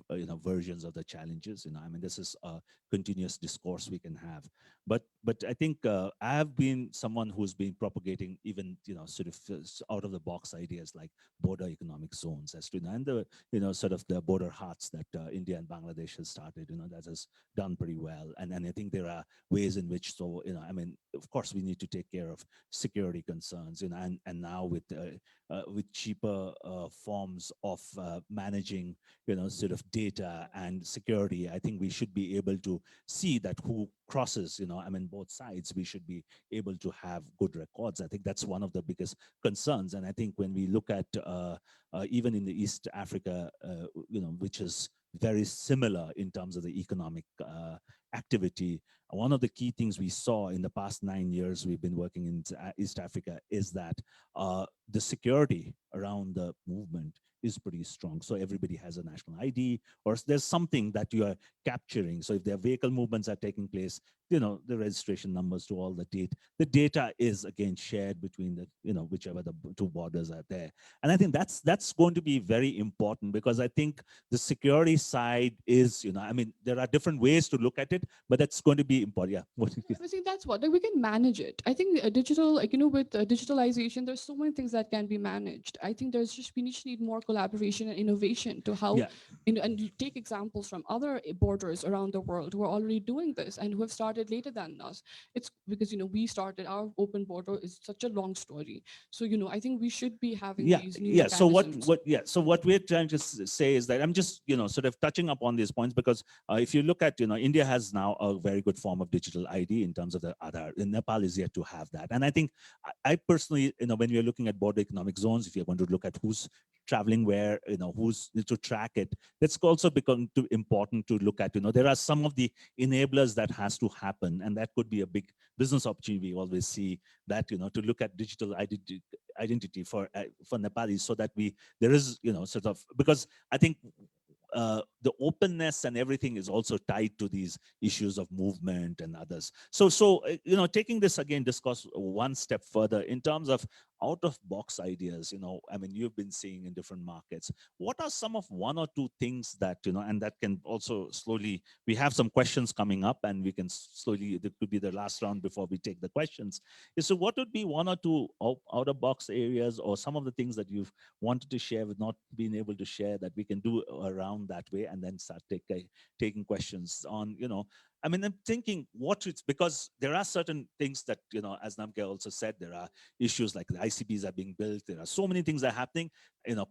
versions of the challenges. I mean, this is a continuous discourse we can have. But I think I have been someone who's been propagating even, sort of out of the box ideas like border economic zones as to, and the, sort of the border huts that India and Bangladesh has started, that has done pretty well. And I think there are ways in which, so, I mean, of course, we need to take care of security concerns, and now with cheaper forms of managing, sort of data and security, I think we should be able to see that who crosses, I mean, both sides, we should be able to have good records. I think that's one of the biggest concerns. And I think when we look at even in the East Africa, which is very similar in terms of the economic activity, one of the key things we saw in the past 9 years we've been working in East Africa is that the security around the movement is pretty strong. So everybody has a national ID, or there's something that you are capturing. So if their vehicle movements are taking place, the registration numbers to all the data is again shared between the, whichever the two borders are there. And I think that's going to be very important, because I think the security side is, I mean, there are different ways to look at it, but that's going to be important. Yeah. I think that's what, like, we can manage it. I think digital, like, with digitalization, there's so many things that can be managed. I think we need more collaboration and innovation to how, Yeah. And you take examples from other borders around the world who are already doing this and who have started later than us. It's because, we started our open border is such a long story. So, I think we should be having these new So mechanisms. so what we're trying to say is that I'm just, sort of touching upon these points, because if you look at, India has now a very good form of digital ID in terms of the Aadhaar. Nepal is yet to have that. And I think I personally, when we're looking at border economic zones, if you're going to look at who's traveling where, who's to track it, that's also become too important to look at. There are some of the enablers that has to happen, and that could be a big business opportunity. We always see that, to look at digital identity for Nepalis, so that there is, sort of, because I think the openness and everything is also tied to these issues of movement and others. So taking this again, discuss one step further in terms of out of box ideas, I mean, you've been seeing in different markets. What are some of one or two things that, and that can also slowly, we have some questions coming up, and we can slowly, it could be the last round before we take the questions. So what would be one or two out of box areas, or some of the things that you've wanted to share with not being able to share, that we can do around that way, and then start taking questions on, I mean, I'm thinking what it's, because there are certain things that, as Namgya also said, there are issues like the ICBs are being built. There are so many things that are happening,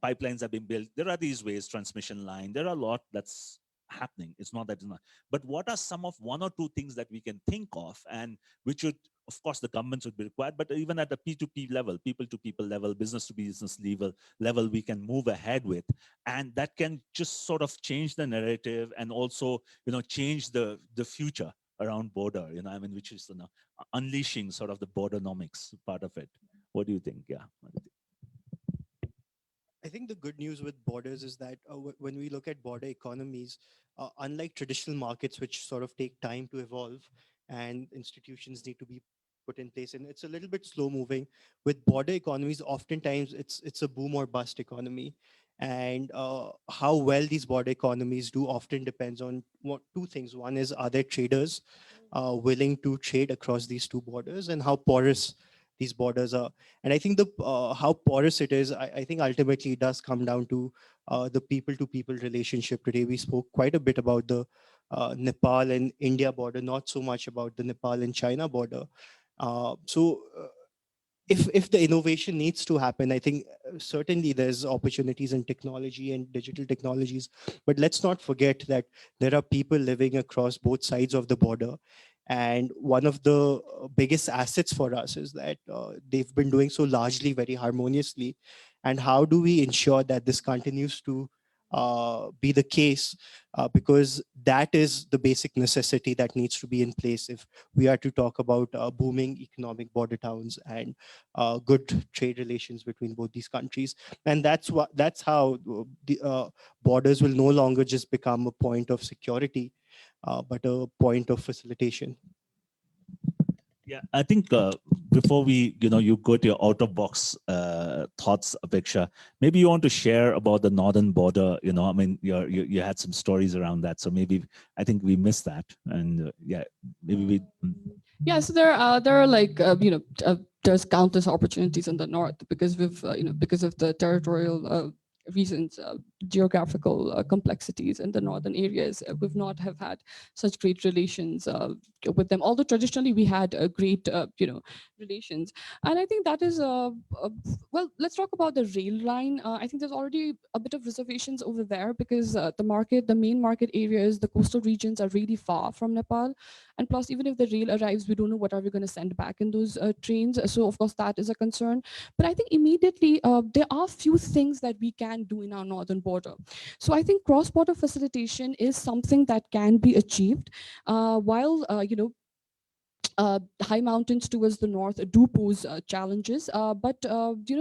pipelines are being built. There are these ways, transmission line. There are a lot that's happening. It's not that it's not. But what are some of one or two things that we can think of, and which would, of course, the governments would be required, but even at the P2P level, people to people level, business to business level, we can move ahead with, and that can just sort of change the narrative, and also, change the future around border, I mean, which is, unleashing sort of the bordernomics part of it. What do you think? Yeah. I think the good news with borders is that when we look at border economies, unlike traditional markets, which sort of take time to evolve and institutions need to be put in place, and it's a little bit slow moving, with border economies, oftentimes it's a boom or bust economy. And how well these border economies do often depends on two things. One is, are there traders willing to trade across these two borders, and how porous these borders are. And I think the how porous it is, I think ultimately it does come down to the people-to-people relationship. Today we spoke quite a bit about the Nepal and India border, not so much about the Nepal and China border. So if the innovation needs to happen, I think certainly there's opportunities in technology and digital technologies, but let's not forget that there are people living across both sides of the border. And one of the biggest assets for us is that they've been doing so largely very harmoniously. And how do we ensure that this continues to be the case? Because that is the basic necessity that needs to be in place if we are to talk about booming economic border towns and good trade relations between both these countries. And that's how the borders will no longer just become a point of security, but a point of facilitation. Yeah, I think before you go to your out of box thoughts, Apeksha, maybe you want to share about the northern border. I mean, you had some stories around that, so maybe I think we missed that, and yeah, maybe we. Yeah, so there are like there's countless opportunities in the north because we've because of the territorial reasons, geographical complexities in the northern areas. We've not have had such great relations with them. Although traditionally we had a great relations, and I think that is well. Let's talk about the rail line. I think there's already a bit of reservations over there because the main market areas, the coastal regions are really far from Nepal. And plus, even if the rail arrives, we don't know what are we going to send back in those trains. So of course, that is a concern. But I think immediately there are few things that we can do in our northern border. So I think cross-border facilitation is something that can be achieved while high mountains towards the north do pose challenges, but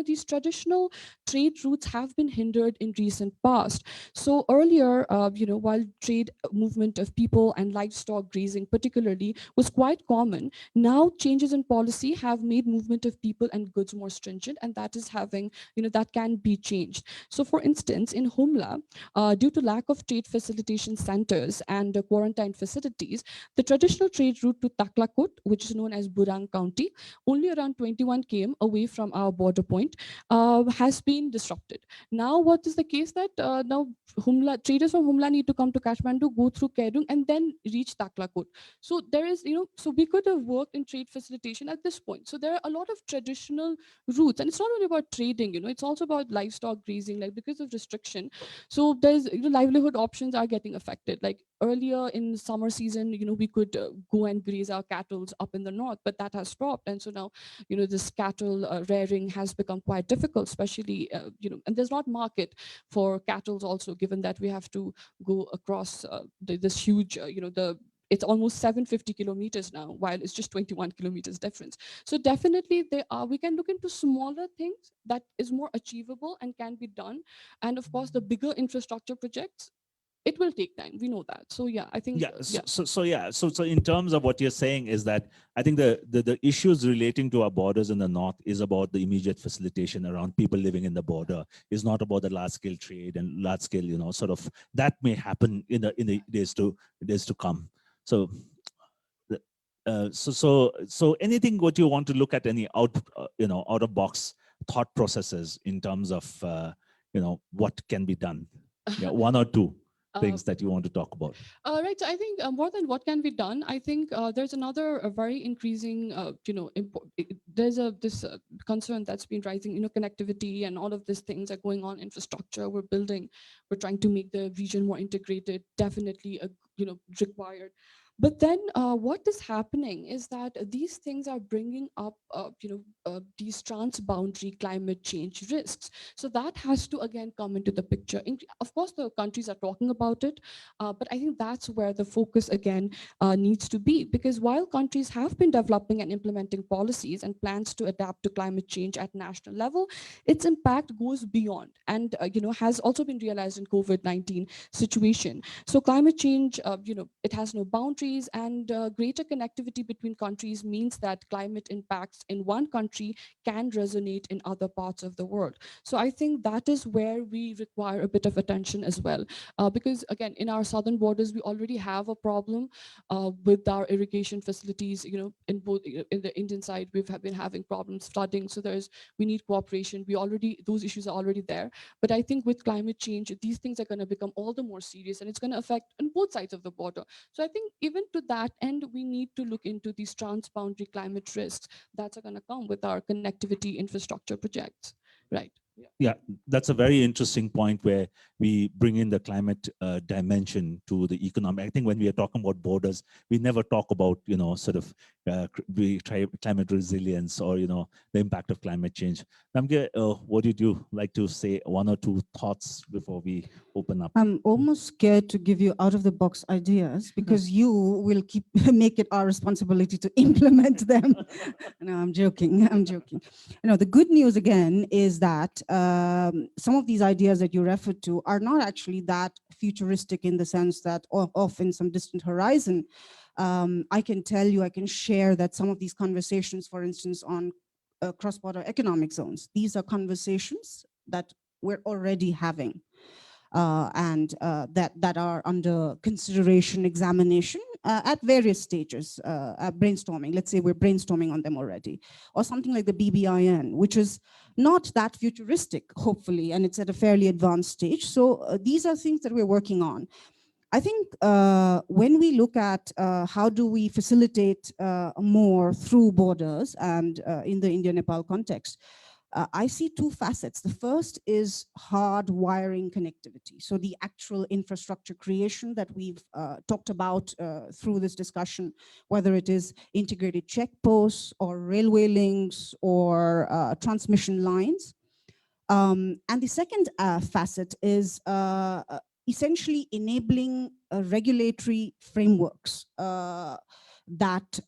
these traditional trade routes have been hindered in recent past. So earlier, while trade movement of people and livestock grazing particularly was quite common, now changes in policy have made movement of people and goods more stringent, and that is having, that can be changed. So for instance, in Humla, due to lack of trade facilitation centers and quarantine facilities, the traditional trade route to Taklakot, which is known as Burang County, only around 21 km away from our border point, has been disrupted. Now, what is the case that now traders from Humla need to come to Kathmandu, go through Kerung, and then reach Taklakot. So there is, so we could have worked in trade facilitation at this point. So there are a lot of traditional routes, and it's not only about trading, it's also about livestock grazing, like because of restriction. So there's, livelihood options are getting affected. Like earlier in summer season, we could go and graze our cattle up in the north, but that has stopped. And so now, this cattle rearing has become quite difficult, especially, and there's not market for cattle also, given that we have to go across this huge, it's almost 750 kilometers now, while it's just 21 kilometers difference. So definitely we can look into smaller things that is more achievable and can be done. And of course, the bigger infrastructure projects, it will take time. We know that. So yeah, I think So in terms of what you're saying is that I think the issues relating to our borders in the north is about the immediate facilitation around people living in the border, is not about the large scale trade and large scale, sort of that may happen in the days to come. So so anything what you want to look at, any out of box thought processes in terms of what can be done? Yeah, one or two things that you want to talk about. Right. So I think more than what can be done, I think there's another very increasing, there's this concern that's been rising, connectivity and all of these things are going on, infrastructure we're building, we're trying to make the region more integrated, definitely, required. But then what is happening is that these things are bringing up, these transboundary climate change risks. So that has to again come into the picture. Of course, the countries are talking about it, but I think that's where the focus again needs to be, because while countries have been developing and implementing policies and plans to adapt to climate change at national level, its impact goes beyond and has also been realized in COVID-19 situation. So climate change, it has no boundaries, and greater connectivity between countries means that climate impacts in one country can resonate in other parts of the world. So I think that is where we require a bit of attention as well, because again, in our southern borders, we already have a problem with our irrigation facilities. In both in the Indian side, we've been having problems flooding. So we need cooperation. Those issues are already there. But I think with climate change, these things are going to become all the more serious, and it's going to affect on both sides of the border. So I think even even to that end, we need to look into these transboundary climate risks that are going to come with our connectivity infrastructure projects, right? Yeah, that's a very interesting point where we bring in the climate dimension to the economic. I think when we are talking about borders, we never talk about, sort of climate resilience or, the impact of climate change. Namgya, what did you like to say, one or two thoughts before we open up? I'm almost scared to give you out of the box ideas because you will make it our responsibility to implement them. No, I'm joking. I'm joking. The good news again is that some of these ideas that you referred to are not actually that futuristic in the sense that off in some distant horizon. I can tell you, I can share that some of these conversations, for instance, on cross-border economic zones, these are conversations that we're already having. And that are under consideration, examination at various stages, brainstorming. Let's say we're brainstorming on them already, or something like the BBIN, which is not that futuristic, hopefully, and it's at a fairly advanced stage. So these are things that we're working on. I think when we look at how do we facilitate more through borders and in the India-Nepal context, I see two facets. The first is hard wiring connectivity. So the actual infrastructure creation that we've talked about through this discussion, whether it is integrated checkposts or railway links or transmission lines. And the second facet is essentially enabling regulatory frameworks that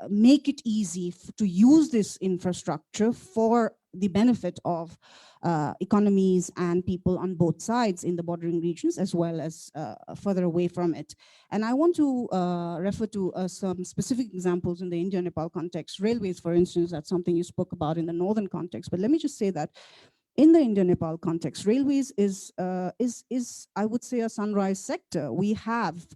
make it easy to use this infrastructure for the benefit of economies and people on both sides in the bordering regions, as well as further away from it. And I want to refer to some specific examples in the India-Nepal context. Railways, for instance, that's something you spoke about in the northern context. But let me just say that in the India-Nepal context, railways is, I would say, a sunrise sector. We have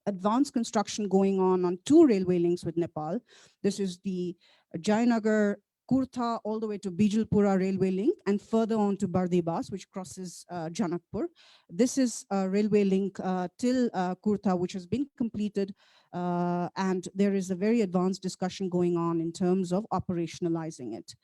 advanced construction going on 2 railway links with Nepal. This is the Jayanagar Kurtha all the way to Bijalpura railway link, and further on to Bardebas, which crosses Janakpur. This is a railway link till Kurtha, which has been completed, and there is a very advanced discussion going on in terms of operationalizing it.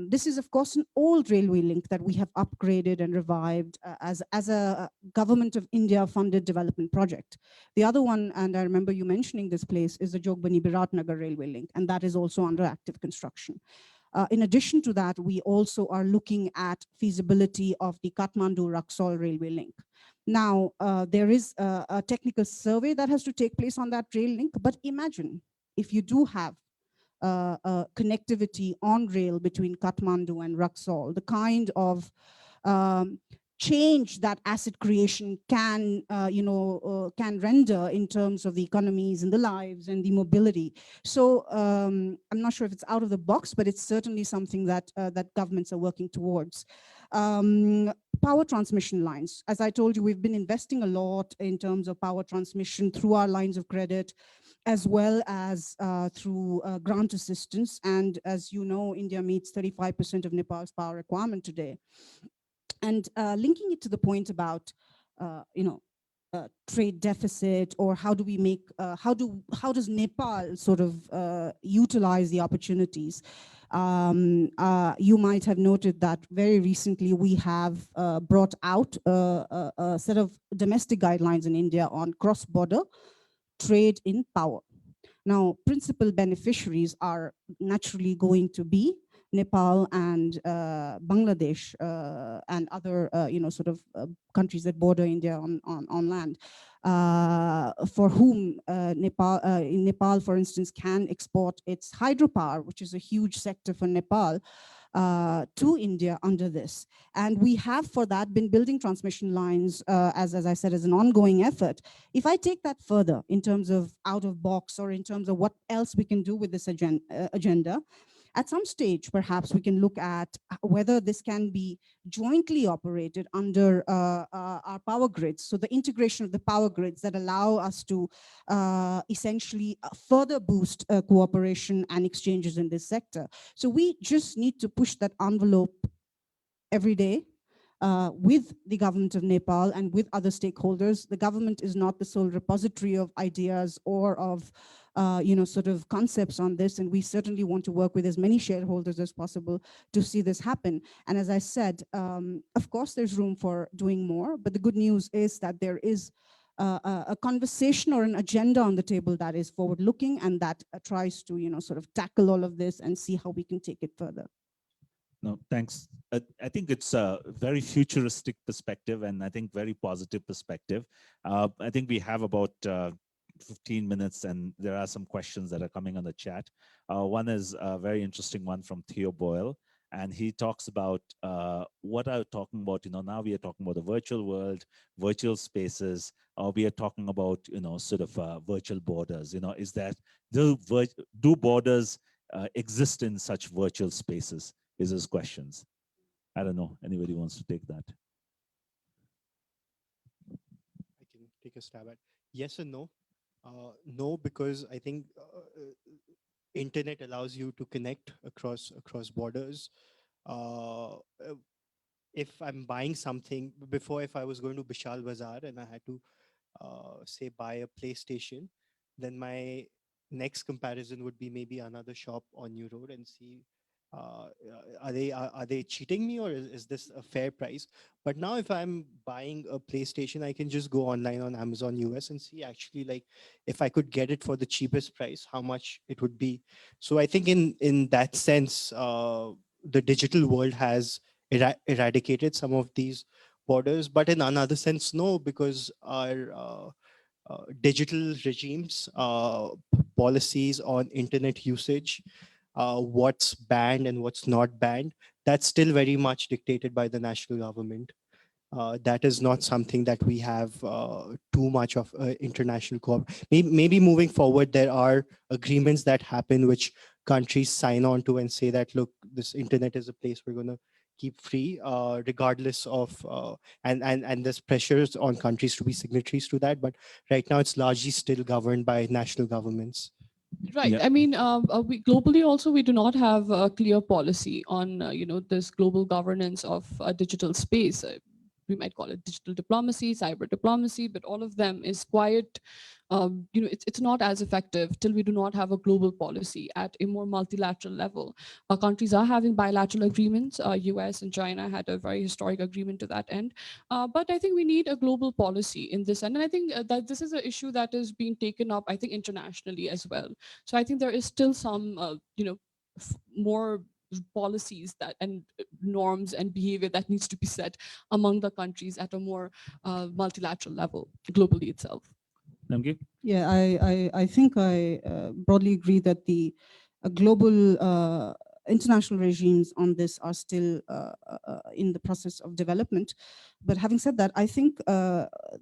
This is, of course, an old railway link that we have upgraded and revived as a Government of India funded development project. The other one, and I remember you mentioning this place, is the Jogbani-Biratnagar railway link, and that is also under active construction. In addition to that, we also are looking at feasibility of the Kathmandu-Raxaul railway link. Now, there is a technical survey that has to take place on that rail link, but imagine if you do have connectivity on rail between Kathmandu and Raxaul, the kind of change that asset creation can, can render in terms of the economies and the lives and the mobility. So I'm not sure if it's out of the box, but it's certainly something that that governments are working towards. Power transmission lines. As I told you, we've been investing a lot in terms of power transmission through our lines of credit, as well as through grant assistance. And as you know, India meets 35% of Nepal's power requirement today. And linking it to the point about, trade deficit, or how do we make, how does Nepal sort of utilize the opportunities? You might have noted that very recently we have brought out a set of domestic guidelines in India on cross-border trade in power. Now, principal beneficiaries are naturally going to be Nepal and Bangladesh and other, countries that border India on land, for whom Nepal, for instance, can export its hydropower, which is a huge sector for Nepal, to India under this. And we have for that been building transmission lines, as I said, as an ongoing effort. If I take that further in terms of out of box, or in terms of what else we can do with this agenda, at some stage, perhaps we can look at whether this can be jointly operated under our power grids. So the integration of the power grids that allow us to essentially further boost cooperation and exchanges in this sector. So we just need to push that envelope every day. with the government of Nepal and with other stakeholders. The government is not the sole repository of ideas or of sort of concepts on this, and we certainly want to work with as many shareholders as possible to see this happen. And as I said, of course, there's room for doing more, but the good news is that there is a conversation or an agenda on the table that is forward-looking and that tries to, sort of tackle all of this and see how we can take it further. No, thanks. I think it's a very futuristic perspective and I think very positive perspective. I think we have about 15 minutes and there are some questions that are coming on the chat. One is a very interesting one from Theo Boyle, and he talks about what I'm talking about. Now we are talking about the virtual world, virtual spaces, or we are talking about, sort of virtual borders. Is that, do borders exist in such virtual spaces? Is his questions. I don't know. Anybody wants to take that? I can take a stab at yes and no. No, because I think internet allows you to connect across borders. If I'm buying something, before if I was going to Bishal Bazaar and I had to say buy a PlayStation, then my next comparison would be maybe another shop on New Road and see are they cheating me, or is this a fair price? But now if I'm buying a PlayStation, I can just go online on Amazon US and see actually, like, if I could get it for the cheapest price, how much it would be. So I think in that sense, the digital world has eradicated some of these borders, but in another sense, no, because our digital regimes, policies on internet usage, what's banned and what's not banned, that's still very much dictated by the national government. That is not something that we have too much of international maybe moving forward, there are agreements that happen which countries sign on to and say that, look, this internet is a place we're going to keep free, regardless of, and there's pressures on countries to be signatories to that. But right now it's largely still governed by national governments. Right. Yeah. I mean, we globally also, we do not have a clear policy on, this global governance of a digital space. We might call it digital diplomacy, cyber diplomacy, but all of them is quite, it's not as effective till we do not have a global policy at a more multilateral level. Countries are having bilateral agreements. US and China had a very historic agreement to that end. But I think we need a global policy in this end. And I think that this is an issue that is being taken up, I think, internationally as well. So I think there is still some, more policies that and norms and behavior that needs to be set among the countries at a more multilateral level globally itself. Namgya? Yeah, I think I broadly agree that the global international regimes on this are still in the process of development. But having said that, I think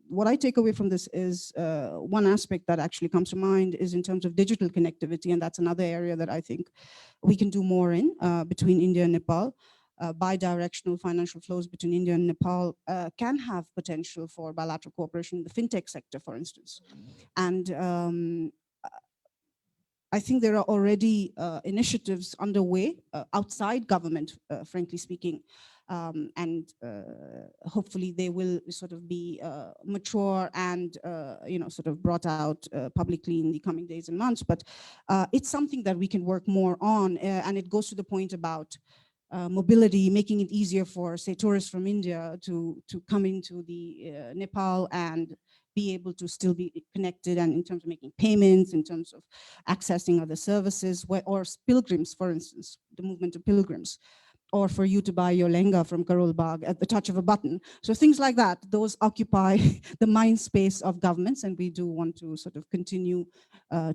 what I take away from this is one aspect that actually comes to mind is in terms of digital connectivity, and that's another area that I think we can do more in between India and Nepal. Bi-directional financial flows between India and Nepal can have potential for bilateral cooperation in the fintech sector, for instance. And I think there are already initiatives underway outside government, frankly speaking, and hopefully they will sort of be mature and sort of brought out publicly in the coming days and months. But it's something that we can work more on, and it goes to the point about mobility, making it easier for, say, tourists from India to come into the Nepal and be able to still be connected, and in terms of making payments, in terms of accessing other services, or pilgrims, for instance, the movement of pilgrims, or for you to buy your lenga from Karol Bagh at the touch of a button. So things like that, those occupy the mind space of governments, and we do want to sort of continue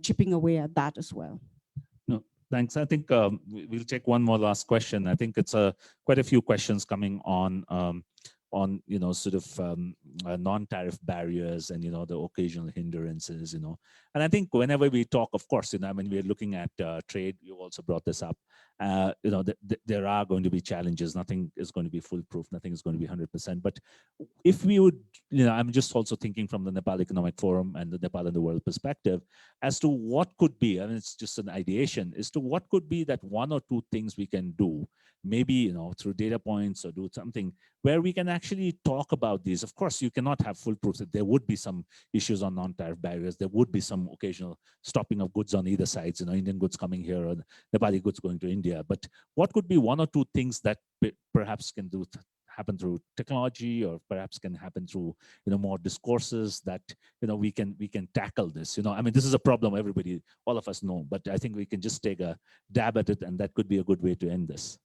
chipping away at that as well. No, thanks. I think we'll take one more last question. I think it's quite a few questions coming on sort of non-tariff barriers and the occasional hindrances, and I think whenever we talk, of course, when we're looking at trade, you also brought this up, You know, there are going to be challenges. Nothing is going to be foolproof. Nothing is going to be 100%. But if we would, you know, I'm just also thinking from the Nepal Economic Forum and the Nepal and the world perspective as to what could be, I mean, it's just an ideation, as to what could be that one or two things we can do, maybe, you know, through data points or do something where we can actually talk about these. Of course, you cannot have foolproof. There would be some issues on non-tariff barriers. There would be some occasional stopping of goods on either sides, you know, Indian goods coming here or Nepali goods going to India. But what could be one or two things that perhaps can happen through technology, or perhaps can happen through, you know, more discourses that, you know, we can tackle this. You know, I mean, this is a problem everybody, all of us know, but I think we can just take a dab at it, and that could be a good way to end this.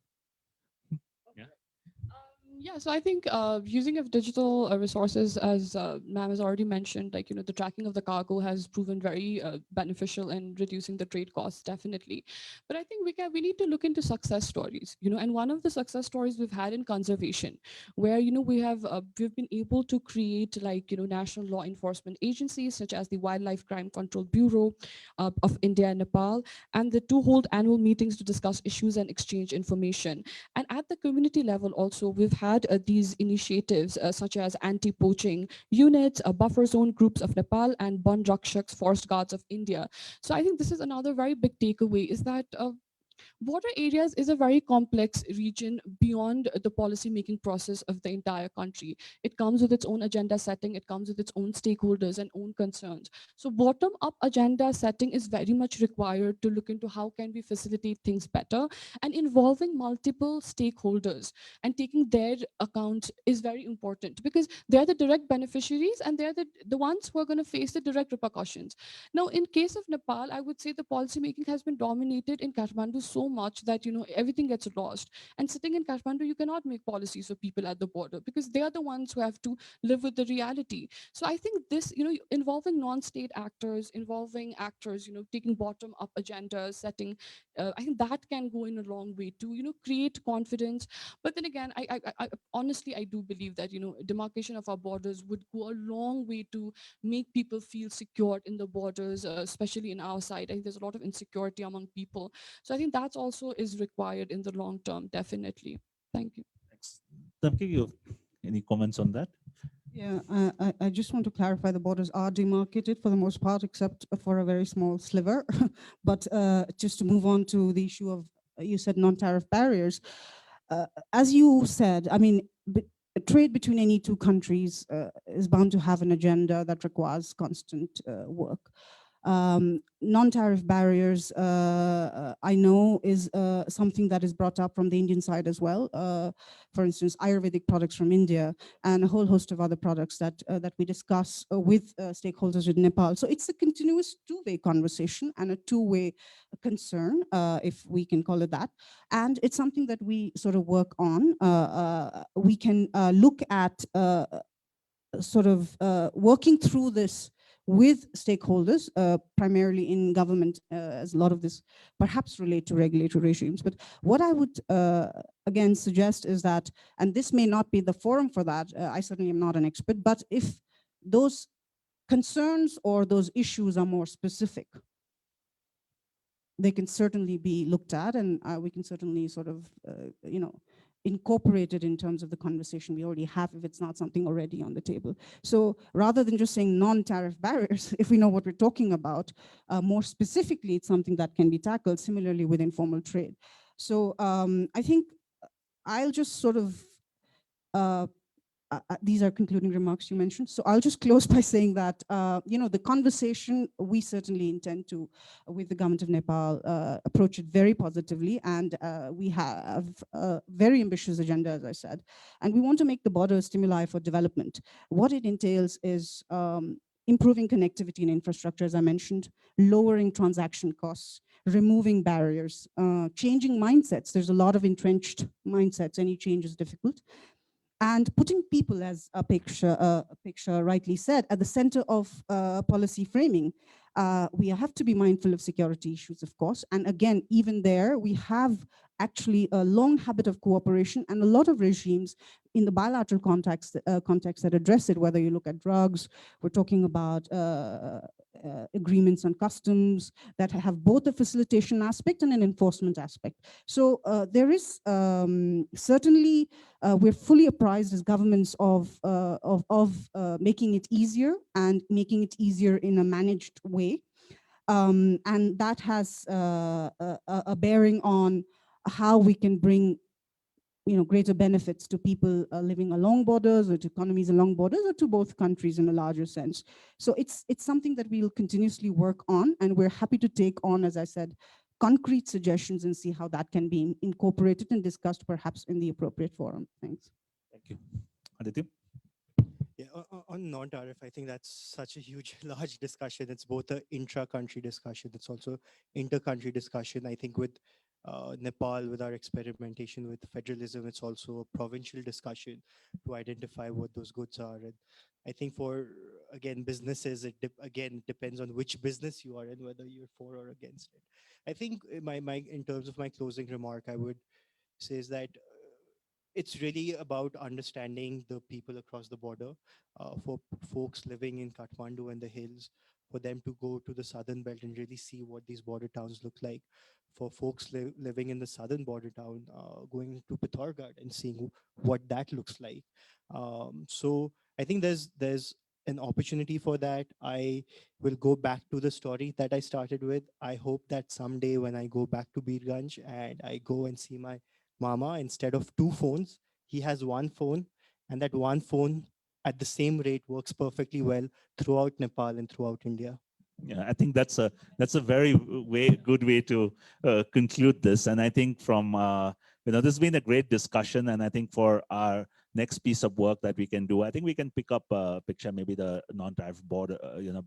Yeah, so I think using of digital resources, as ma'am has already mentioned, like, you know, the tracking of the cargo has proven very beneficial in reducing the trade costs, definitely. But I think we need to look into success stories, you know, and one of the success stories we've had in conservation, where, you know, we've been able to create, like, you know, national law enforcement agencies such as the Wildlife Crime Control Bureau of India and Nepal, and the two hold annual meetings to discuss issues and exchange information. And at the community level also, we've had these initiatives such as anti-poaching units, buffer zone groups of Nepal, and Ban Rakshaks, forest guards of India. So I think this is another very big takeaway, is that border areas is a very complex region beyond the policy making process of the entire country. It comes with its own agenda setting, it comes with its own stakeholders and own concerns. So bottom up agenda setting is very much required to look into how can we facilitate things better, and involving multiple stakeholders and taking their account is very important, because they're the direct beneficiaries and they're the ones who are going to face the direct repercussions. Now, in case of Nepal, I would say the policy making has been dominated in Kathmandu so much that, you know, everything gets lost. And sitting in Kathmandu, you cannot make policies for people at the border, because they are the ones who have to live with the reality. So I think this, you know, involving non-state actors, involving actors, you know, taking bottom-up agendas, setting, I think that can go in a long way to, you know, create confidence. But then again, I honestly, I do believe that, you know, demarcation of our borders would go a long way to make people feel secured in the borders, especially in our side. I think there's a lot of insecurity among people. So I think that also is required in the long term, definitely. Thank you. Thanks. Namgya, you have any comments on that? Yeah, I just want to clarify the borders are demarcated for the most part, except for a very small sliver. But just to move on to the issue of, you said non-tariff barriers. As you said, I mean, trade between any two countries is bound to have an agenda that requires constant work. Non-tariff barriers, I know, is something that is brought up from the Indian side as well. For instance, Ayurvedic products from India and a whole host of other products that we discuss with stakeholders in Nepal. So it's a continuous two-way conversation and a two-way concern, if we can call it that. And it's something that we sort of work on. We can look at sort of working through this with stakeholders, primarily in government, as a lot of this perhaps relate to regulatory regimes. But what I would again suggest is that, and this may not be the forum for that, I certainly am not an expert, but if those concerns or those issues are more specific, they can certainly be looked at, and we can certainly sort of, you know, incorporated in terms of the conversation we already have, if it's not something already on the table. So rather than just saying non-tariff barriers, if we know what we're talking about, more specifically, it's something that can be tackled, similarly with informal trade. So I think I'll just sort of, these are concluding remarks you mentioned. So I'll just close by saying that, you know, the conversation, we certainly intend to, with the government of Nepal, approach it very positively. And we have a very ambitious agenda, as I said. And we want to make the border a stimuli for development. What it entails is improving connectivity and infrastructure, as I mentioned, lowering transaction costs, removing barriers, changing mindsets. There's a lot of entrenched mindsets. Any change is difficult. And putting people, as Apekshya rightly said, at the center of policy framing. We have to be mindful of security issues, of course. And again, even there, we have actually a long habit of cooperation, and a lot of regimes in the bilateral context that address it, whether you look at drugs, we're talking about agreements on customs that have both a facilitation aspect and an enforcement aspect. So there is certainly, we're fully apprised as governments of making it easier and making it easier in a managed way. And that has a bearing on how we can bring greater benefits to people living along borders, or to economies along borders, or to both countries in a larger sense. So it's something that we'll continuously work on, and we're happy to take on, as I said, concrete suggestions and see how that can be incorporated and discussed perhaps in the appropriate forum. Thanks. Thank you. Aditya? Yeah, on non-tariff, I think that's such a huge, large discussion. It's both an intra-country discussion. It's also inter-country discussion. I think with Nepal, with our experimentation with federalism, it's also a provincial discussion to identify what those goods are. And I think for, again, businesses, it again depends on which business you are in, whether you're for or against it. I think in terms of my closing remark, I would say is that it's really about understanding the people across the border. For folks living in Kathmandu and the hills, for them to go to the southern belt and really see what these border towns look like. For folks living in the southern border town, going to Pithoragarh and seeing what that looks like. So I think there's an opportunity for that. I will go back to the story that I started with. I hope that someday when I go back to Birgunj and I go and see my Mama, instead of two phones, he has one phone, and that one phone at the same rate works perfectly well throughout Nepal and throughout India. Yeah, I think that's a very good way to conclude this. And I think from this has been a great discussion. And I think for our next piece of work that we can do, I think we can pick up a picture, maybe the non-tariff border,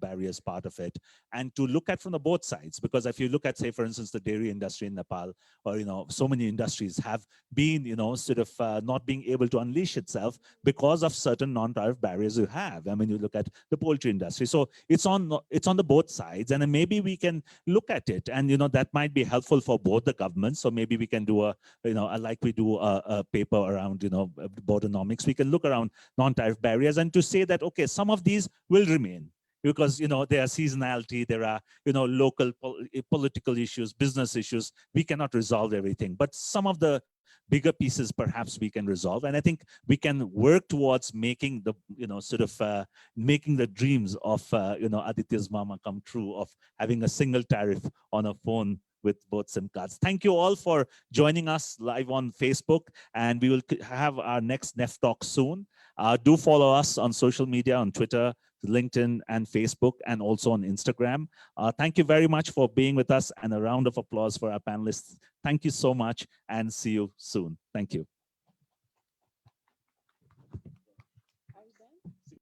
barriers part of it, and to look at from the both sides. Because if you look at, say, for instance, the dairy industry in Nepal, or so many industries have been, sort of not being able to unleash itself because of certain non-tariff barriers you have. I mean, you look at the poultry industry. So it's on the both sides, and then maybe we can look at it, and that might be helpful for both the governments. So maybe we can do like we do a paper around bordernomics. We can look around non-tariff barriers and to say that, okay, some of these will remain because there are seasonality, there are local political issues, business issues. We cannot resolve everything, but some of the bigger pieces perhaps we can resolve. And I think we can work towards making the making the dreams of Aditya's mama come true, of having a single tariff on a phone with both SIM cards. Thank you all for joining us live on Facebook, and we will have our next NEFTALK soon. Do follow us on social media, on Twitter, LinkedIn, and Facebook, and also on Instagram. Thank you very much for being with us, and a round of applause for our panelists. Thank you so much, and see you soon. Thank you.